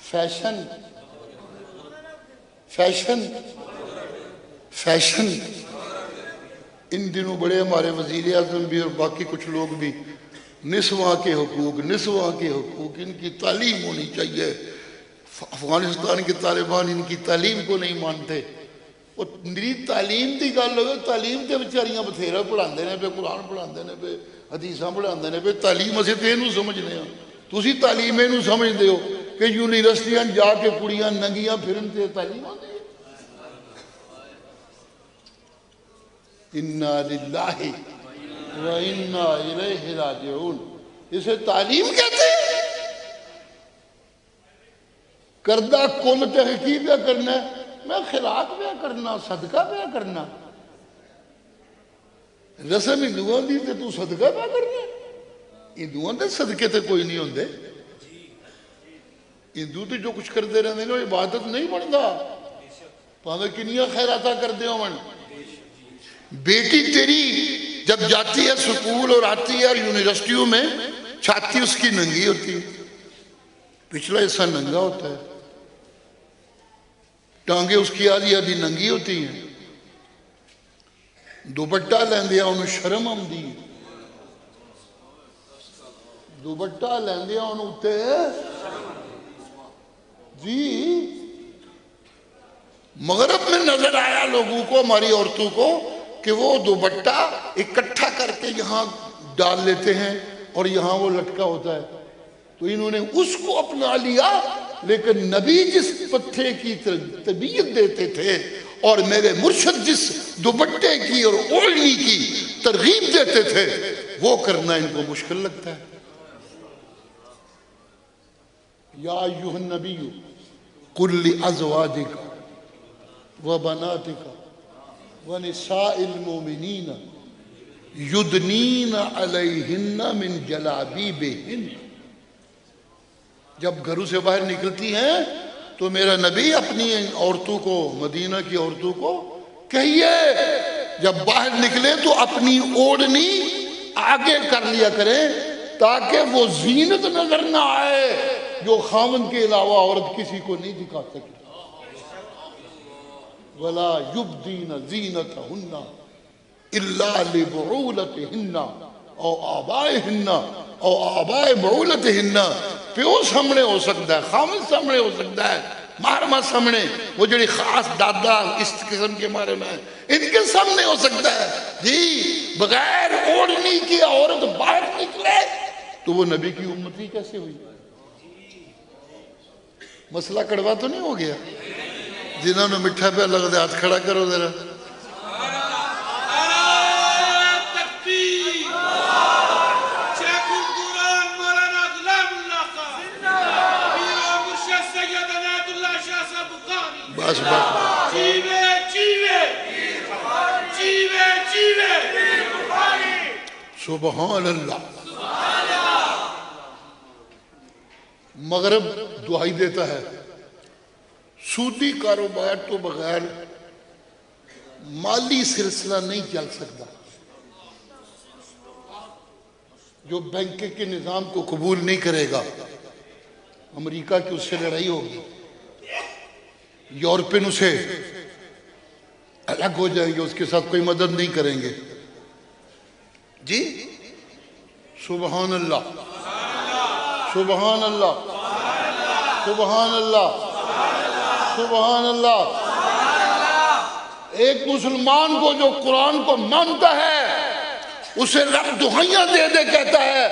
[SPEAKER 1] فیشن فیشن فیشن ان دنوں بڑے ہمارے وزیر اعظم بھی اور باقی کچھ لوگ بھی نسواں کے حقوق، نسواں کے حقوق، ان کی تعلیم ہونی چاہیے۔ افغانستان کے طالبان ان کی تعلیم کو نہیں مانتے۔ وہ میری تعلیم کی گل ہوئے، تعلیم تے بچاریاں بتھیرا پڑھاندے نے پہ، قرآن پڑھاندے نے پہ، حدیثاں پڑھاندے نے پہ، تعلیم اسے تے انہوں سمجھنے ہیں، تسی تعلیم انہوں سمجھ دے ہو کہ یونیورسٹیاں جا کے کڑیاں ننگیاں پھرن تے تعلیم آتے ہیں۔ اِنَّا لِلَّهِ وَإِنَّا إِلَيْهِ رَاجِعُونَ، اسے تعلیم کہتے ہیں۔ کردہ کل تحقیق پہ کرنا ہے، میں خیرات پہ کرنا، صدقہ پہ کرنا، رسم ہندوان دی تے تو صدقہ پہ کرنا، ہندوان دے صدقے تے کوئی نہیں ہوندے، ہندو تے جو کچھ کر دے رہے ہیں عبادت نہیں بنتا، پاہمیں کنیا خیراتہ کر دے ہوں۔ بیٹی تیری جب جاتی ہے سکول اور آتی ہے اور یونیورسٹیوں میں، چھاتی اس کی ننگی ہوتی ہے، پچھلا حصہ ننگا ہوتا ہے، ٹانگیں اس کی آدھی آدھی ننگی ہوتی ہیں، دوپٹہ لیندیا انہوں شرم آمدی، دوپٹہ لیندیا انہوں اتے جی۔ مغرب میں نظر آیا لوگوں کو، ہماری عورتوں کو، کہ وہ دوپٹہ اکٹھا کر کے یہاں ڈال لیتے ہیں اور یہاں وہ لٹکا ہوتا ہے، تو انہوں نے اس کو اپنا لیا، لیکن نبی جس پتھے کی تربیت دیتے تھے اور میرے مرشد جس دوپٹے کی اور اوڑھنی کی ترغیب دیتے تھے وہ کرنا ان کو مشکل لگتا ہے۔ یا ایھا النبی قل لازواجک وبناتک ونساء المؤمنین یدنین علیہن من جلابیبہن۔ جب گھروں سے باہر نکلتی ہیں تو میرا نبی اپنی عورتوں کو، مدینہ کی عورتوں کو کہیے جب باہر نکلے تو اپنی اوڑھنی آگے کر لیا کریں تاکہ وہ زینت نظر نہ آئے جو خاوند کے علاوہ عورت کسی کو نہیں دکھا سکتی۔ وَلَا يُبْدِينَ زِينَتَهُنَّ إِلَّا لِبُعُولَتِهِنَّ او آبائهن او آباء بعولتهن۔ پیو سامنے ہو سکتا ہے، خامد سامنے ہو سکتا ہے، محرمہ سامنے، وہ جڑی خاص دادا اس قسم کے بارے میں ان کے سامنے ہو سکتا ہے جی۔ بغیر اوڑھنی کی عورت باہر نکلے تو وہ نبی کی امتی کیسے ہوئی؟ مسئلہ کڑوا تو نہیں ہو گیا؟ جنہوں نے مٹھا پہ لگ دے ہاتھ کھڑا کرو ذرا۔ بس بس جیوے جیوے جیوے جیوے سبحان اللہ۔ مغرب دعائی دیتا ہے سودی کاروبار تو بغیر مالی سلسلہ نہیں چل سکتا۔ جو بینک کے نظام کو قبول نہیں کرے گا، امریکہ کی اس سے لڑائی ہوگی، یورپین اسے الگ ہو جائیں گے، اس کے ساتھ کوئی مدد نہیں کریں گے جی۔ سبحان اللہ سبحان اللہ سبحان اللہ سبحان اللہ۔ ایک مسلمان کو جو قرآن کو مانتا ہے اسے رب دہائیاں دے دے کہتا ہے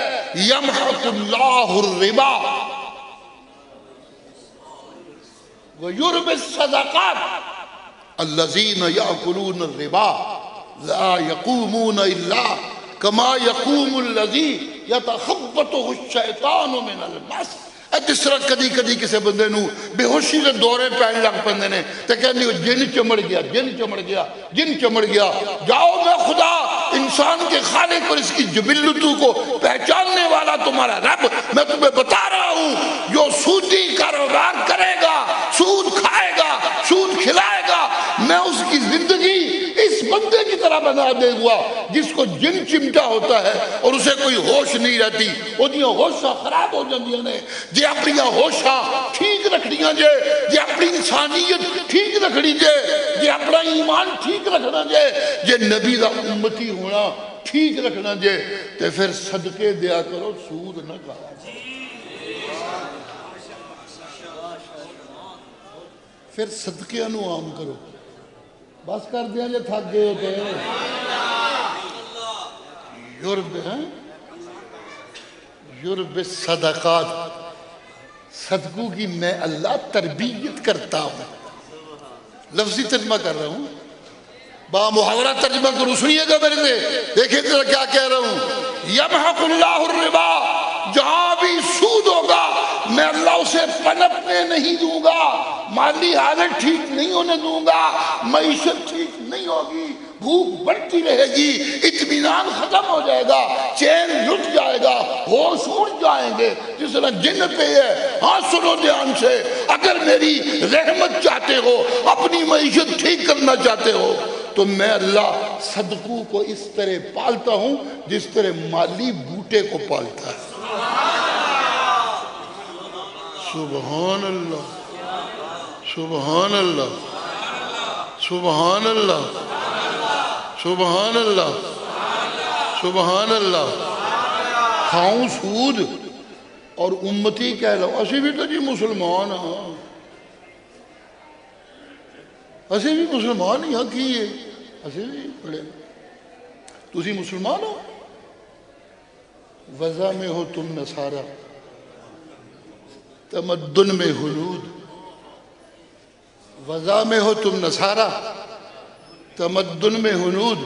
[SPEAKER 1] یمحق اللہ الربا وَيُرْبِ الصَّدَقَاتِ الَّذِينَ يَأْكُلُونَ الرِّبَا لَا يَقُومُونَ إِلَّا كَمَا يَقُومُ الَّذِي يَتَخَبَّطُهُ الشَّيْطَانُ مِنَ الْمَسِّ۔ جس طرح کدی کدی کسی بندے نو بے ہوشی دے دورے پہن لگ پندے نے تے کہندے جن چمڑ گیا جن چمڑ گیا جن چمڑ گیا۔ جاؤ میں خدا انسان کے خالق اور اس کی جبلتوں کو پہچاننے والا تمہارا رب میں تمہیں بتا رہا ہوں، جو سودی کاروبار کرے گا، سود کھائے گا، سود کھلائے گا، میں اس کی زندگی اس بندے کی طرح بنا دے گا جس کو جن چمٹا ہوتا ہے اور اسے کوئی ہوش نہیں رہتی، وہ دیاں ہوشاں خراب ہو جاندیاں نے۔ جے اپنی ہوشاں ٹھیک رکھنیاں جے، جے اپنی انسانیت ٹھیک رکھنی جے، جے اپنا ایمان ٹھیک رکھنا جے، جے نبی دا امتی ہونا ٹھیک رکھنا جے، تے پھر صدقے دیا کرو، سود نہ کھایا۔ پھر صدقے نو عام کرو۔ بس کر دیا جے تھک گئے ہوتے ہیں یورب ہیں یورب صدقات، صدقوں کی میں اللہ تربیت کرتا ہوں۔ لفظی ترجمہ کر رہا ہوں، با محاورہ ترجمہ کروں، سنیے گا میرے سے، دیکھیں ذرا کیا کہہ رہا ہوں۔ یمحق اللہ الربا، جہاں بھی سود ہوگا میں اللہ اسے پنپنے نہیں دوں گا، مالی حالت ٹھیک نہیں ہونے دوں گا، معیشت ٹھیک نہیں ہوگی، بھوک بڑھتی رہے گی، اطمینان ختم ہو جائے گا، چین لٹ جائے گا، ہوش اڑ جائیں گے جس طرح جن پہ ہے۔ ہاں سنو دھیان سے، اگر میری رحمت چاہتے ہو، اپنی معیشت ٹھیک کرنا چاہتے ہو تو میں اللہ صدقوں کو اس طرح پالتا ہوں جس طرح مالی بوٹے کو پالتا ہے۔ سبحان اللہ سبحان اللہ سبحان اللہ سبحان اللہ سبحان اللہ۔ کھاؤں سود اور امتی کہہ لو، اسی بھی تو جی مسلمان ہاں، اسی بھی مسلمان ہی ہاں کی ہے، اسی بھی پڑھے تسی مسلمان ہو، وضع میں ہو تم نصارہ، تمدن میں ہنود، وضع میں ہو تم نصارہ، تمدن میں ہنود،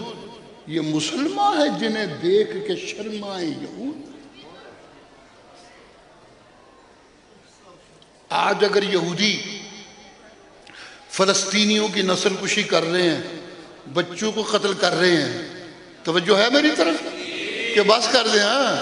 [SPEAKER 1] یہ مسلمان ہیں جنہیں دیکھ کے شرمائیں یہود۔ آج اگر یہودی فلسطینیوں کی نسل کشی کر رہے ہیں، بچوں کو قتل کر رہے ہیں، توجہ ہے میری طرف کہ بس کر دیں؟ ہاں،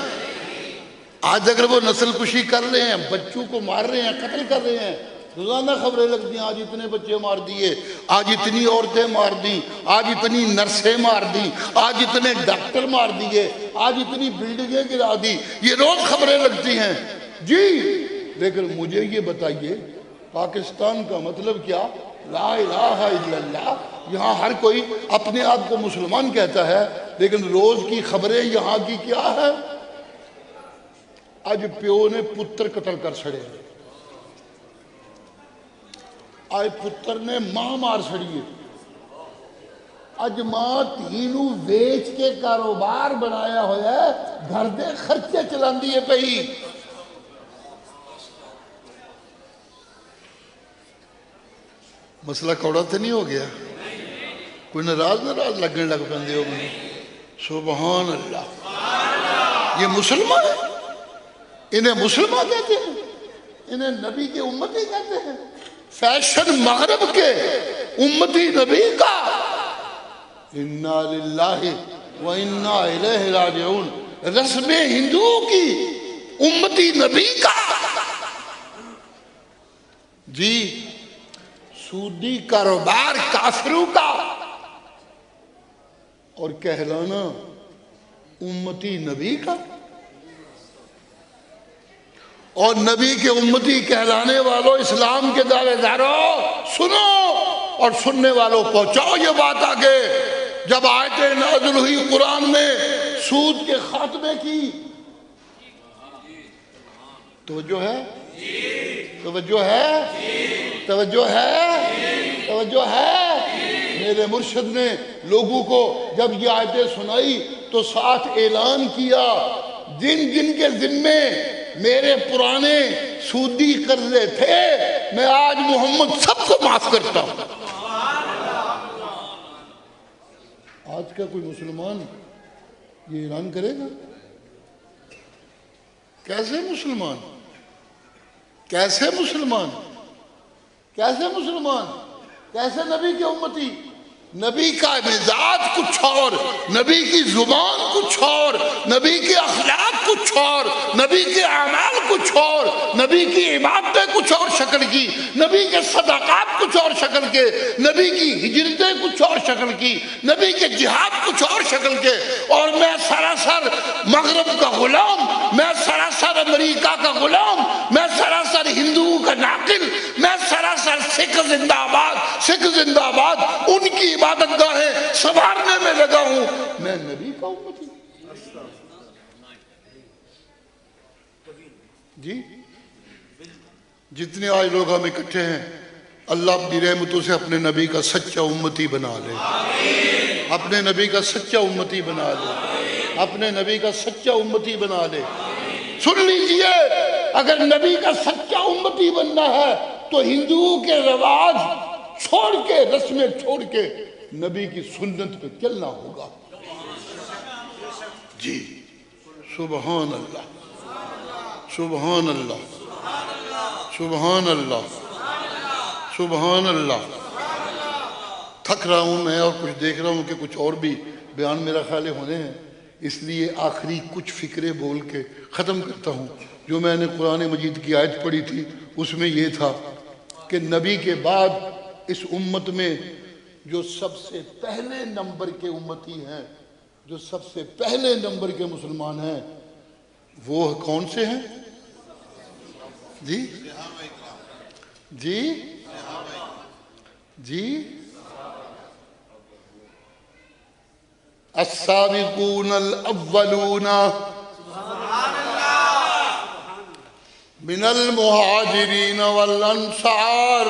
[SPEAKER 1] آج اگر وہ نسل کشی کر رہے ہیں، بچوں کو مار رہے ہیں، قتل کر رہے ہیں، روزانہ خبریں لگتی ہیں، آج اتنے بچے مار دیے، آج اتنی عورتیں مار دیں، آج اتنی نرسیں مار دیں، آج اتنے ڈاکٹر مار دیے، آج اتنی بلڈنگیں گرا دی، یہ روز خبریں لگتی ہیں جی۔ لیکن مجھے یہ بتائیے پاکستان کا مطلب کیا؟ لا الہ الا اللہ۔ یہاں ہر کوئی اپنے آپ کو مسلمان کہتا ہے، لیکن روز کی خبریں یہاں کی کیا ہے؟ آج پیو نے پتر قتل کر چھڑے، آج پتر نے ماں مار چھڑی، اج ماں تینوں ویچ کے کاروبار بنایا ہوا ہے، گھر دے خرچے چلاندی ہے پئی۔ مسئلہ کوڑا تو نہیں ہو گیا؟ کوئی ناراض لگنے لگ پندے ہو مجھے؟ سبحان اللہ، یہ مسلمان ہے، انہیں مسلمان کہتے ہیں، انہیں نبی کے امتی کہتے ہیں، فیشن مغرب کے امتی نبی کا۔ انا للہ و انا الیہ راجعون، رسم ہندو کی امتی نبی کا جی، سودی کاروبار کافروں کا، اور کہلانا امتی نبی کا۔ اور نبی کے امتی کہلانے والوں، اسلام کے دعوے داروں، سنو، اور سننے والوں پہنچاؤ یہ بات آگے۔ جب آیتیں نازل ہوئی قرآن میں سود کے خاتمے کی، توجہ ہے؟ توجہ ہے؟ توجہ ہے؟ توجہ ہے؟ میرے مرشد نے لوگوں کو جب یہ آیتیں سنائی تو ساتھ اعلان کیا، جن جن کے ذمے میرے پرانے سودی قرضے تھے، میں آج محمد سب کو معاف کرتا ہوں۔ آج کا کوئی مسلمان یہ اعلان کرے گا؟ کیسے مسلمان؟ کیسے مسلمان؟ کیسے مسلمان؟ کیسے نبی کے امتی؟ نبی کا مزاج کچھ اور، نبی کی زبان کچھ اور، نبی کے اخلاق کچھ اور، نبی کے اعمال کچھ اور، نبی کی عبادتیں کچھ اور شکل کی، نبی کے صدقات کچھ اور شکل کے، نبی کی ہجرتیں کچھ اور شکل کی، نبی کے جہاد کچھ اور شکل کے، اور میں سراسر مغرب کا غلام، میں سراسر امریکہ کا غلام، میں سراسر ہندوؤں کا ناقل، میں سراسر سکھ زندہ آباد، سکھ زندہ آباد، ان کی عبادت گاہیں سنوارنے میں لگا ہوں، میں نبی کا امتی۔ جی جتنے آج لوگ ہم اکٹھے ہیں، اللہ اپنی رحمتوں سے اپنے نبی کا سچا امتی بنا لے، اپنے نبی کا سچا امتی بنا لے، اپنے نبی کا سچا امتی بنا لے۔ سن لیجئے، اگر نبی کا سچا امتی بننا ہے تو ہندوؤں کے رواج چھوڑ کے، رسمیں چھوڑ کے نبی کی سنت پہ چلنا ہوگا۔ جی سبحان اللہ، سبحان اللہ، سبحان اللہ، سبحان اللہ۔ تھک رہا ہوں میں، اور کچھ دیکھ رہا ہوں کہ کچھ اور بھی بیان میرا خیال ہونے ہیں، اس لیے آخری کچھ فکرے بول کے ختم کرتا ہوں۔ جو میں نے قرآن مجید کی آیت پڑھی تھی اس میں یہ تھا کہ نبی کے بعد اس امت میں جو سب سے پہلے نمبر کے امتی ہیں، جو سب سے پہلے نمبر کے مسلمان ہیں، وہ کون سے ہیں؟ جی جی جی السابقون الاولون من المہاجرین والانصار،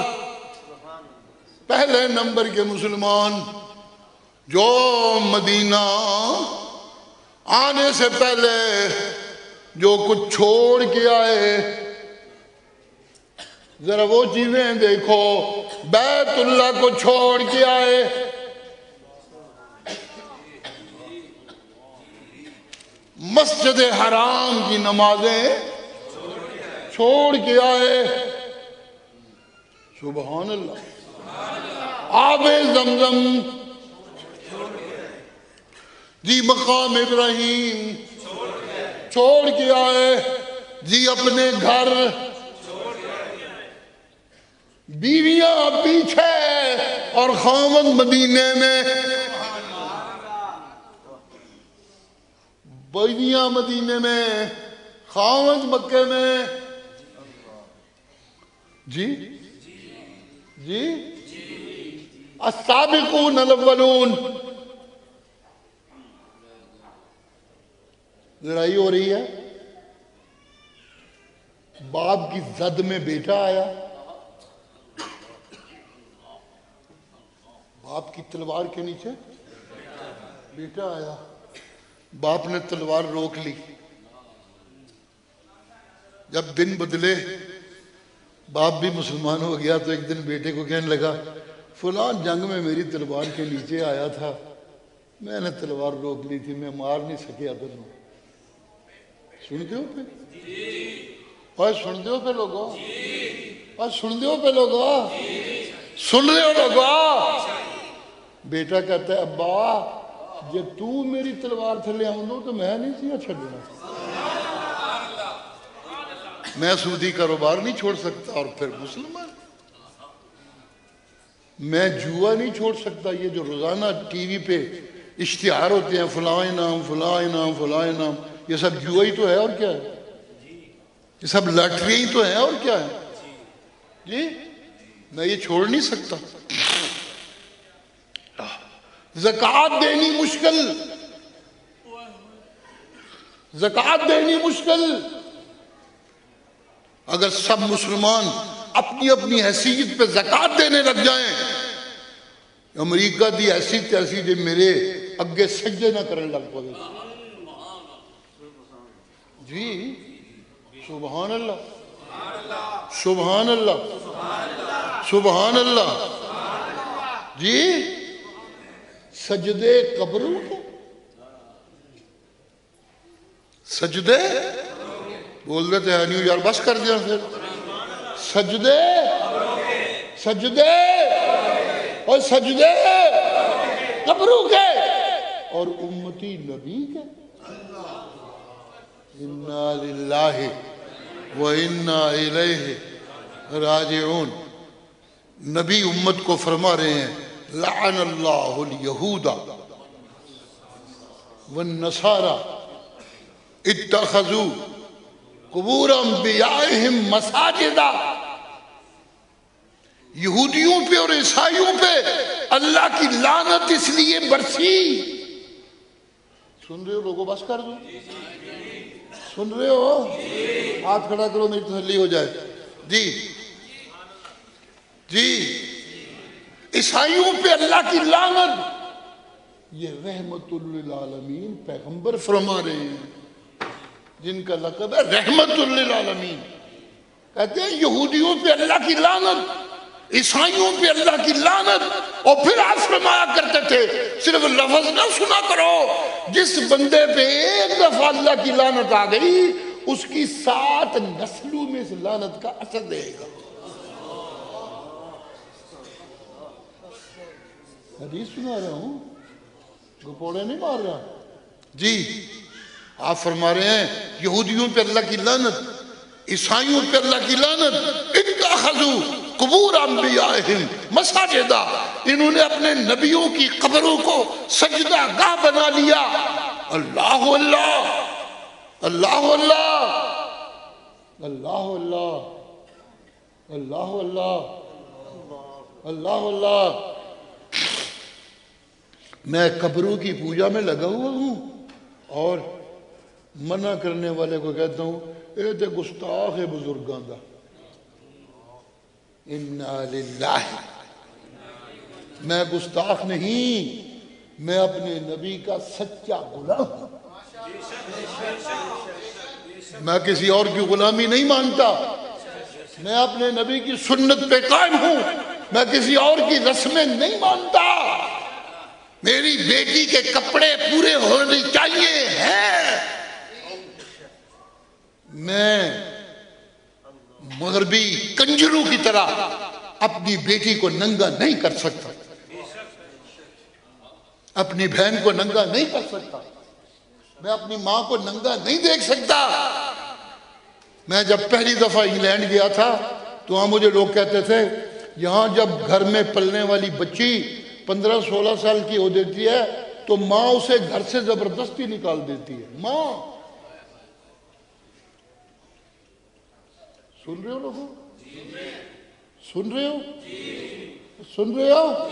[SPEAKER 1] پہلے نمبر کے مسلمان جو مدینہ آنے سے پہلے جو کچھ چھوڑ کے آئے ذرا وہ چیزیں دیکھو، بیت اللہ کو چھوڑ کے آئے، مسجد حرام کی نمازیں چھوڑ کے آئے، سبحان اللہ، آب زمزم جی، مقام ابراہیم چھوڑ کے آئے جی، اپنے گھر، بیویاں پیچھے اور خاوند مدینے میں، بیویاں مدینے میں، خاوند مکے میں، جی جی السابقون الاولون، لڑائی ہو رہی ہے، باپ کی زد میں بیٹا آیا، باپ کی تلوار کے نیچے بیٹا آیا، باپ نے تلوار روک لی، جب دن بدلے باپ بھی مسلمان ہو گیا تو ایک دن بیٹے کو کہنے لگا فلاں جنگ میں میری تلوار کے نیچے آیا تھا، میں نے تلوار روک لی تھی، میں مار نہیں سکیا تم، سنتے ہو پہ اور سنتے ہو پہ لوگوں اور سنتے ہو پہ لوگوں سن رہے ہو لوگوں۔ بیٹا کہتا ہے ابا جب تو میری تلوار تھلے آؤں دو تو میں نہیں سیا چھڑنا، میں سودی کاروبار نہیں چھوڑ سکتا، اور پھر مسلمان میں جوا نہیں چھوڑ سکتا، یہ جو روزانہ ٹی وی پہ اشتہار ہوتے ہیں فلاں انعام فلاں انعام فلاں انعام، یہ سب جوا ہی تو ہے اور کیا ہے، یہ سب لاٹری ہی تو ہے اور کیا ہے جی، میں یہ چھوڑ نہیں سکتا۔ زکوٰۃ دینی مشکل، زکوٰۃ دینی مشکل، اگر سب مسلمان اپنی اپنی حیثیت پہ زکوٰۃ دینے لگ جائیں، امریکہ دی حیثیت ایسی جو میرے اگے سجدے نہ کرنے لگ پڑے، جی سبحان اللہ سبحان اللہ سبحان اللہ، جی سجدے قبروں کے، سجدے بول دیتے ہیں نیو یار بس کر دیا، پھر سجدے سجدے اور سجدے قبروں کے اور امتی نبی کے، انا للہ و انا الیہ راجعون۔ نبی امت کو فرما رہے ہیں لعن اللہ الیہود والنصارى اتخذوا قبور انبیائہم مساجدہ، یہودیوں پہ اور عیسائیوں پہ اللہ کی لعنت اس لیے برسی، سن رہے ہو لوگوں بس کر دو، سن رہے ہو ہاتھ کھڑا کرو میری تسلی ہو جائے، جی جی عیسائیوں پہ اللہ کی لعنت، یہ رحمت للعالمین پیغمبر فرما رہے ہیں جن کا لقب ہے رحمت للعالمین، کہتے ہیں یہودیوں پہ اللہ کی لعنت، عیسائیوں پہ اللہ کی لعنت، اور پھر آپ فرمایا کرتے تھے صرف لفظ نہ سنا کرو، جس بندے پہ ایک دفعہ اللہ کی لعنت آ گئی اس کی 7 نسلوں میں اس لعنت کا اثر دے گا۔ حدیث سنا رہا ہوں، گپوڑے نہیں مار رہا، جی آپ فرما رہے ہیں یہودیوں پہ اللہ کی لعنت، عیسائیوں پہ اللہ کی لعنت، اتخذوا قبور انبیائہم مساجدہ، انہوں نے اپنے نبیوں کی قبروں کو سجدہ گاہ بنا لیا۔ اللہ اللہ اللہ اللہ اللہ اللہ اللہ اللہ اللہ اللہ، میں قبروں کی پوجا میں لگا ہوا ہوں اور منع کرنے والے کو کہتا ہوں اے تے گستاخ ہے بزرگاں دا، انا للہ، میں گستاخ نہیں، میں اپنے نبی کا سچا غلام ہوں، میں کسی اور کی غلامی نہیں مانتا، میں اپنے نبی کی سنت پہ قائم ہوں، میں کسی اور کی رسمیں نہیں مانتا۔ میری بیٹی کے کپڑے پورے ہونے چاہیے ہیں۔ میں مغربی کنجروں کی طرح اپنی بیٹی کو ننگا نہیں کر سکتا، اپنی بہن کو ننگا نہیں کر سکتا، میں اپنی ماں کو ننگا نہیں دیکھ سکتا۔ میں جب پہلی دفعہ انگلینڈ گیا تھا تو وہاں مجھے لوگ کہتے تھے یہاں جب گھر میں پلنے والی بچی 15-16 سال کی ہو دیتی ہے تو ماں اسے گھر سے زبردستی نکال دیتی ہے۔ ماں، سن رہے ہو لوگوں؟ سن رہے ہو؟ سن رہے ہو؟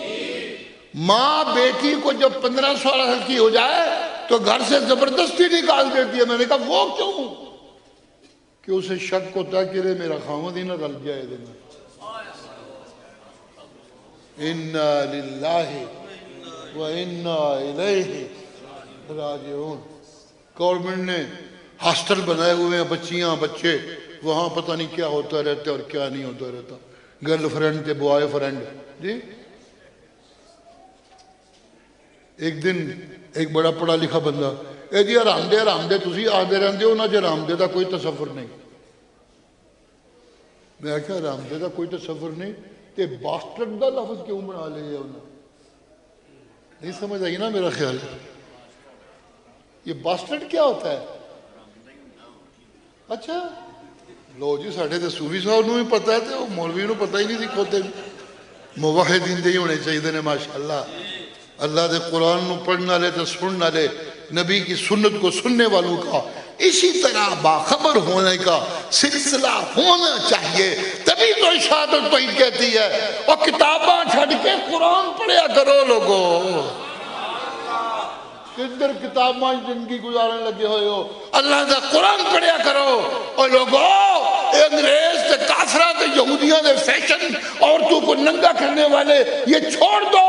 [SPEAKER 1] ماں بیٹی کو جب 15-16 سال کی ہو جائے تو گھر سے زبردستی نکال دیتی ہے۔ میں نے کہا وہ کیوں؟ کہ اسے شک ہوتا ہے کہ میرا خاوند ہی نہ رل جائے دے میں۔ انا للہ و انا الیہ راجعون۔ گورنمنٹ نے ہاسٹل بنائے ہوئے ہیں، بچیاں بچے وہاں پتہ نہیں کیا ہوتا رہتا اور کیا نہیں ہوتا رہتا، گرل فرینڈ تے بوائے فرینڈ۔ جی ایک دن ایک بڑا پڑھا لکھا بندہ اے جی حرام دے تسی آدھے رہندے ہو نا جے حرام دے دا کوئی تصور نہیں۔ میں کہا حرام دے دا کوئی تصور نہیں تے باسٹرڈ دا لفظ کیوں بنا لے انہوں؟ نہیں سمجھ آئی نا میرا خیال ہے؟ یہ باسٹرڈ کیا ہوتا ہے؟ اچھا لو جی ساڑھے تے صوفی صاحب نو ہی پتہ ہے تے وہ مولوی نو پتہ ہی نہیں سکھوتے۔ موحدین دے ہی ہونے چاہیے نے ماشاءاللہ۔ اللہ دے قرآن نو پڑھنا لے تے سننا لے، نبی کی سنت کو سننے والوں کا اسی طرح باخبر ہونے کا سلسلہ ہونا چاہیے۔ تبھی تو ارشاد التوحید کہتی ہے اور کتاباں چھڑ کے قرآن پڑھیا کرو لوگوں۔ کدھر کتاباں زندگی گزارنے لگے ہوئے ہو؟ اللہ دا قرآن پڑھیا کرو۔ اور لوگوں انگریز تے کافرہ تے یہودیاں دے فیشن عورتوں کو ننگا کرنے والے یہ چھوڑ دو،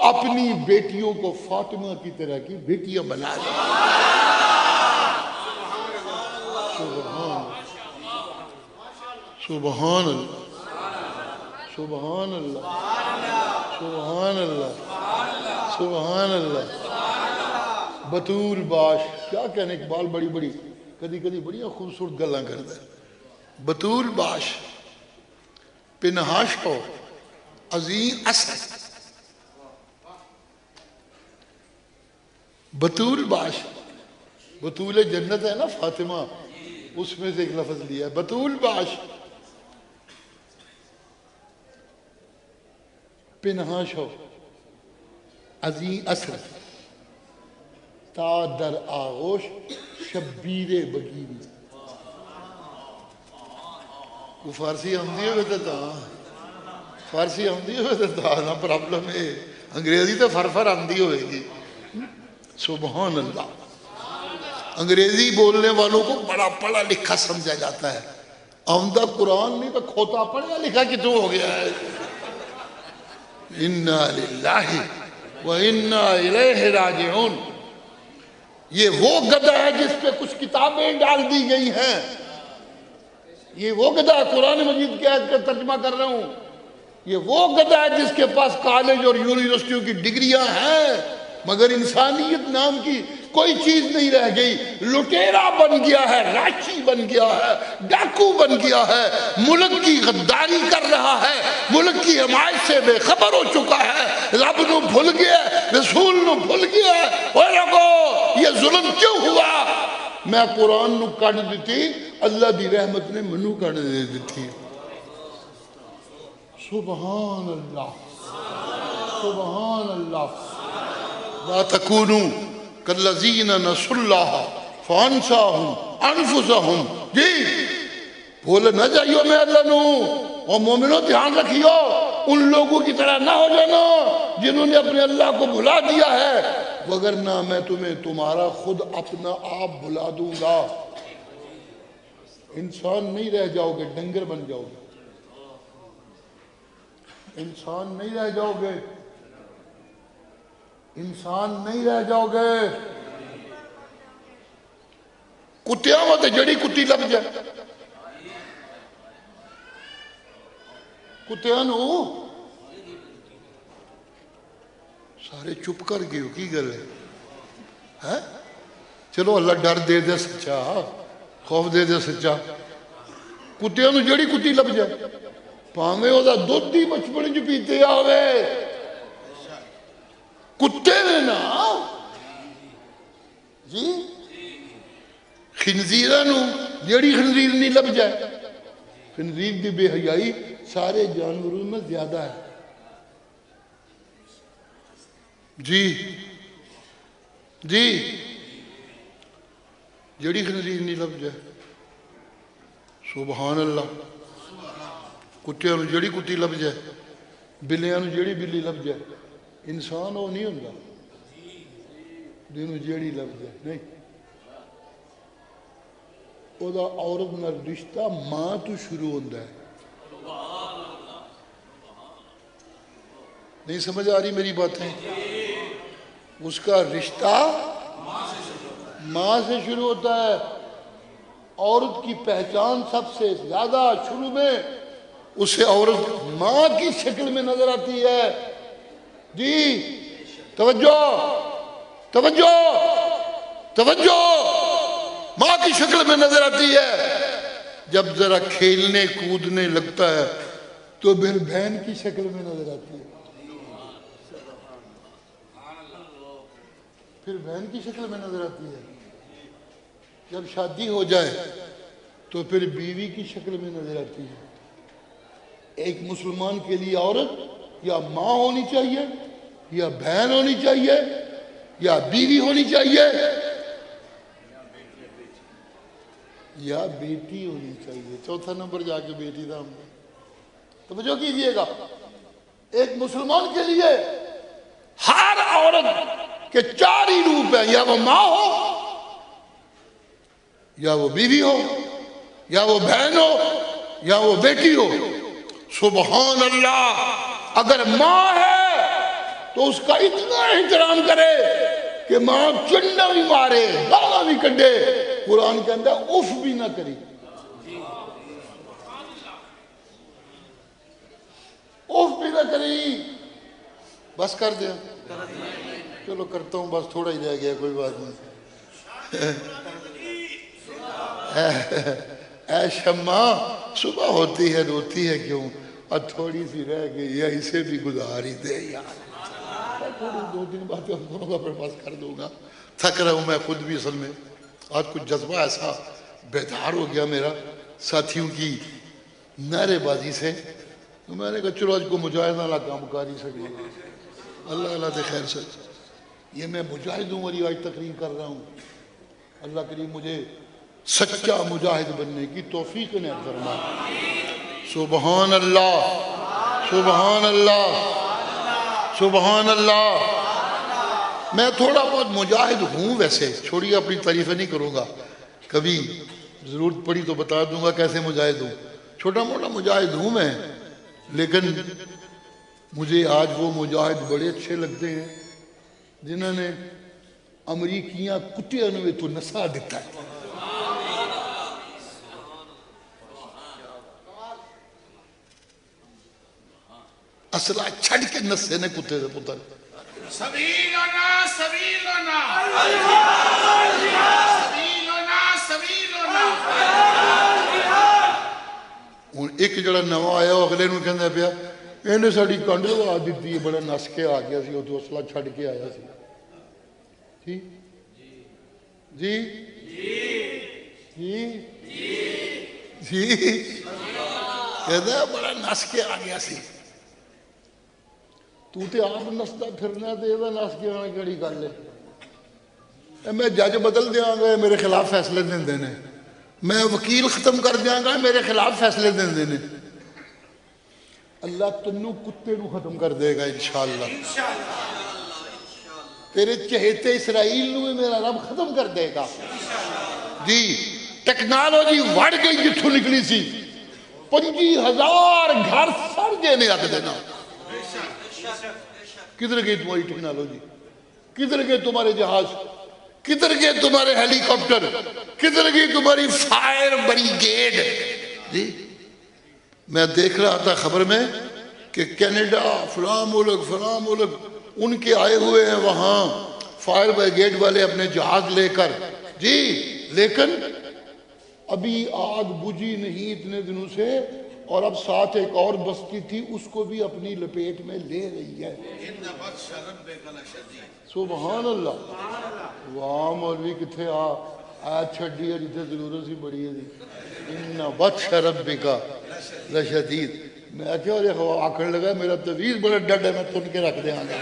[SPEAKER 1] اپنی بیٹیوں کو فاطمہ کی طرح کی بیٹیاں بنا لیں۔ سبحان اللہ، سبحان اللہ، سبحان اللہ، سبحان اللہ۔ بطول باش، کیا کہنے اقبال بڑی بڑی کدی کدی بڑی خوبصورت گلاں کرتا ہے۔ بطول باش پنہاش ہو عظیم اثر، بطول باش، بطول جنت ہے نا فاطمہ، اس میں سے ایک لفظ لیا ہے بطول باش پنہاش ہو عظیم اثر، تا در آغوش شبیر بگیری۔ وہ فارسی ہمدی ہوئے تھا، فارسی ہمدی ہوئے تھا نا پرابلم ہے، انگریزی تو فرفر ہمدی ہوئے گی۔ سبحان اللہ۔ انگریزی بولنے والوں کو بڑا پڑھا لکھا سمجھا جاتا ہے، آمدہ قرآن نہیں تو کھوتا پڑھا لکھا کتوں ہو گیا ہے۔ انا للہ و انا الیہ راجعون۔ یہ وہ گدھا ہے جس پہ کچھ کتابیں ڈال دی گئی ہیں، یہ وہ گدھا ہے، قرآن مجید کی آیت کا ترجمہ کر رہا ہوں، یہ وہ گدھا ہے جس کے پاس کالج اور یونیورسٹیوں کی ڈگریاں ہیں مگر انسانیت نام کی کوئی چیز نہیں رہ گئی۔ لٹیرا بن گیا ہے، راشی بن گیا ہے، ڈاکو بن گیا ہے، ملک کی غداری کر رہا ہے، ملک کی حمایت سے بے خبر ہو چکا ہے، رب نو بھول گیا ہے، رسول نو بھول گیا ہے۔ اوہ لوگو یہ ظلم کیوں ہوا؟ میں قرآن نو کٹ دیتی، اللہ دی رحمت نے منو کٹ دے دیتی۔ سبحان اللہ، سبحان اللہ۔ لا تکونوا کالذین نسوا اللہ فانساہم انفسہم۔ جی بھول نہ جائیو میں اللہ نو، اور مومنوں دھیان رکھیو ان لوگوں کی طرح نہ ہو جانا جنہوں نے اپنے اللہ کو بھلا دیا ہے، وگرنہ میں تمہیں تمہارا خود اپنا آپ بھلا دوں گا۔ انسان نہیں رہ جاؤ گے، ڈنگر بن جاؤ گے، انسان نہیں رہ جاؤ گے، انسان نہیں رہ جاؤ گے۔ کتیاں وہ جڑی کتی لب جائے کتیاں نو سارے چپ کر گئے کی گل ہے چلو اللہ ڈر دے دے سچا خوف دے دے سچا کتیاں نو جڑی کتی لب جائے پاویں او دا دودھ ہی بچپن جو پیتے آوے کتے نے نا جی خنزیرہ نو جڑی خنزیر نہیں لب جائے خنزیر دی بے حیائی سارے جانوروں میں زیادہ ہے جی جی جڑی خنزیر نہیں لب جائے سبحان اللہ کتیاں نو جڑی کتی لب جائے بلیاں نو جڑی بلی لب جائے انسان وہ نہیں ہوندہ جنہوں جڑی لب جائے نہیں او دا عورت نہ رشتہ ماں تو شروع ہوندہ ہے نہیں سمجھ آ رہی میری باتیں اس کا رشتہ ماں سے شروع ہوتا ہے عورت کی پہچان سب سے زیادہ شروع میں اسے عورت ماں کی شکل میں نظر آتی ہے جی توجہ توجہ توجہ ماں کی شکل میں نظر آتی ہے جب ذرا کھیلنے کودنے لگتا ہے تو پھر بہن کی شکل میں نظر آتی ہے پھر بہن کی شکل میں نظر آتی ہے جب شادی ہو جائے تو پھر بیوی کی شکل میں نظر آتی ہے ایک مسلمان کے لیے عورت یا ماں ہونی چاہیے یا بہن ہونی چاہیے یا بیوی ہونی چاہیے یا بیٹی ہونی چاہیے چوتھا نمبر جا کے بیٹی تھا ہم توجہ کیجئے گا ایک مسلمان کے لیے ہر عورت کے چار ہی روپ ہیں یا وہ ماں ہو یا وہ بیوی ہو یا وہ بہن ہو یا وہ بیٹی ہو سبحان اللہ اگر ماں ہے تو اس کا اتنا احترام کرے کہ ماں چنڈا بھی مارے گالا بھی کڈے قرآن کے اندر اف بھی نہ کری اف بھی نہ کری بس کر دیا چلو کرتا ہوں بس تھوڑا ہی رہ گیا کوئی بات نہیں اے شمع صبح ہوتی ہے روتی ہے کیوں اور تھوڑی سی رہ گئی یا اسے بھی گزار ہی دے یار تھوڑی دو تین باتیں ہم دونوں کا پر پاس کر دوں گا تھک رہا ہوں میں خود بھی اصل میں آج کچھ جذبہ ایسا بیدار ہو گیا میرا ساتھیوں کی نعرے بازی سے تو میں نے کہا چلو آج کو مجاہد اللہ کام کاری سکے اللہ اللہ دے خیر سے یہ میں مجاہد ہوں اور یہ آج تقریر کر رہا ہوں اللہ کریم مجھے سچا مجاہد بننے کی توفیق نے فرمائے سبحان اللہ سبحان اللہ سبحان اللہ میں تھوڑا بہت مجاہد ہوں ویسے چھوڑی اپنی تعریفیں نہیں کروں گا کبھی ضرورت پڑی تو بتا دوں گا کیسے مجاہد ہوں چھوٹا موٹا مجاہد ہوں میں لیکن مجھے آج وہ مجاہد بڑے اچھے لگتے ہیں جنہوں نے امریکیاں کٹیاں نوے تو نسا دیتا ہے اصلہ چھڑ کے نسے نے کتے دے پتر
[SPEAKER 2] سبیلنا سبیلنا سبیلنا سبیلنا
[SPEAKER 1] ایک جڑا نواں آیا اگلے نو کہندے پیا انہیں ساڑی کنڈ لوا دیتی ہے بڑا نس کے آ گیا سی وہ تو اصلہ چھڑ کے آیا سی جی جی جی کہتا ہے بڑا نس کے آ گیا سی تو تے آپ نستا پھرنا تے یہ نس کے آنے کڑی کر لے میں جج بدل دیاں گا میرے خلاف فیصلے دیں دینے میں وکیل ختم کر دیاں گا میرے خلاف فیصلے دیں دینے اللہ تنو کتے نو ختم کر دے گا انشاءاللہ تیرے چہتے اسرائیل نو میرا رب ختم کر دے گا جی ٹیکنالوجی وڑ گئی جتھو نکلی سی 25,000 گھر سڑ دینے آتے دینا کدھر گئی تمہاری ٹیکنالوجی کدھر گئے تمہارے جہاز کدھر گئے تمہارے ہیلی کاپٹر؟ کدھر گئی تمہاری فائر بریگیڈ؟ جی میں دیکھ رہا تھا خبر میں کہ کینیڈا فلاں ملک ان کے آئے ہوئے ہیں وہاں فائر بریگیڈ والے اپنے جہاز لے کر جی، لیکن ابھی آگ بجھی نہیں اتنے دنوں سے، اور اب ساتھ ایک اور بستی تھی اس کو بھی اپنی لپیٹ میں لے رہی ہے۔ سبحان اللہ۔ واہ مولوی کتھے آ چھڑی ہے جتنے ضرورت سی بڑی ہے جی، ان بطش ربک لشدید۔ میں کیا آکھڑ لگا میرا تویز بڑا ڈڈ ہے، میں تن کے رکھ دیا گا۔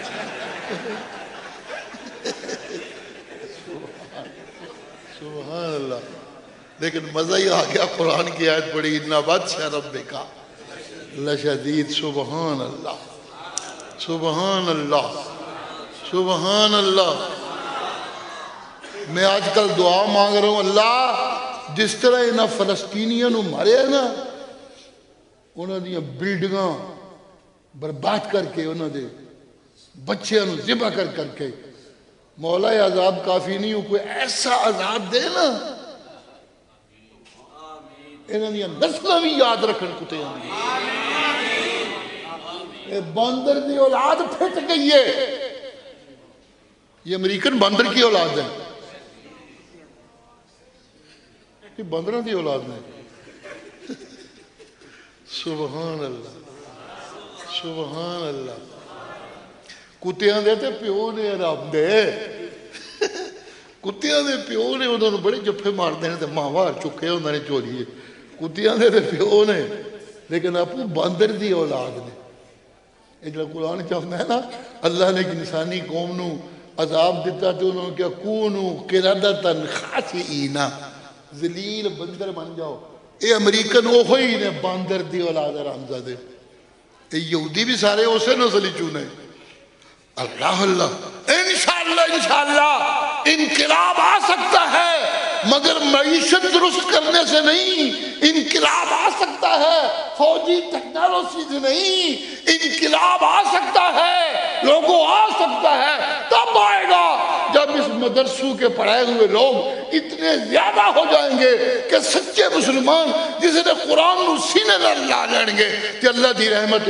[SPEAKER 1] سبحان اللہ۔ لیکن مزہ ہی آ گیا، قرآن کی آیت پڑھی ان بطش ربک لشدید۔ سبحان اللہ، سبحان اللہ، سبحان اللہ۔ میں آج کل دعا مانگ رہا ہوں، اللہ جس طرح انہاں فلسطینیاں نو مارے ہیں نا، انہاں دیاں بلڈنگاں برباد کر کے، انہاں دے بچیاں نو ذبح کر کے، مولا عذاب کافی نہیں ہو، کوئی ایسا عذاب دے نا انہاں دیاں نسلیں بھی یاد رکھن کتے ہیں۔ اے باندر دی اولاد پھٹ گئی ہے، یہ امریکن باندر کی اولاد ہے، یہ باندروں کی اولاد ہے۔ سبحان اللہ، سبحان اللہ۔ کتیاں دے تے پیو نے رب دے، کتیاں دے پیو نے انہوں نے بڑے جفے مار دینے تے ماہوار چکے انہوں نے چوریے، کتیاں دے تے پیو نے، لیکن اپنے باندر دی اولاد نے۔ یہ جو قرآن چاہتا ہے نا، اللہ نے ایک انسانی قوم نو عذاب دیتا تو انہوں نے کیا کونو قردتن خاسئینا، ذلیل بندر بن جاؤ۔ اے امریکن اوہی نے باندر دی اولاد رحمزہ دے، اے یہودی بھی سارے اسے نسلی چونے۔ اللہ اللہ، انشاءاللہ انقلاب آ سکتا ہے، مگر معیشت درست کرنے سے نہیں۔ انقلاب آ سکتا ہے فوجی ٹیکنالوجی سے نہیں، انقلاب آ سکتا ہے، لوگوں آ سکتا ہے تب آئے گا جب اس مدرسوں کے پڑھائے ہوئے لوگ اتنے زیادہ ہو جائیں گے کہ سچے مسلمان جسے نے قرآن نو سینے نہ لا لیں گے کہ اللہ دی رحمت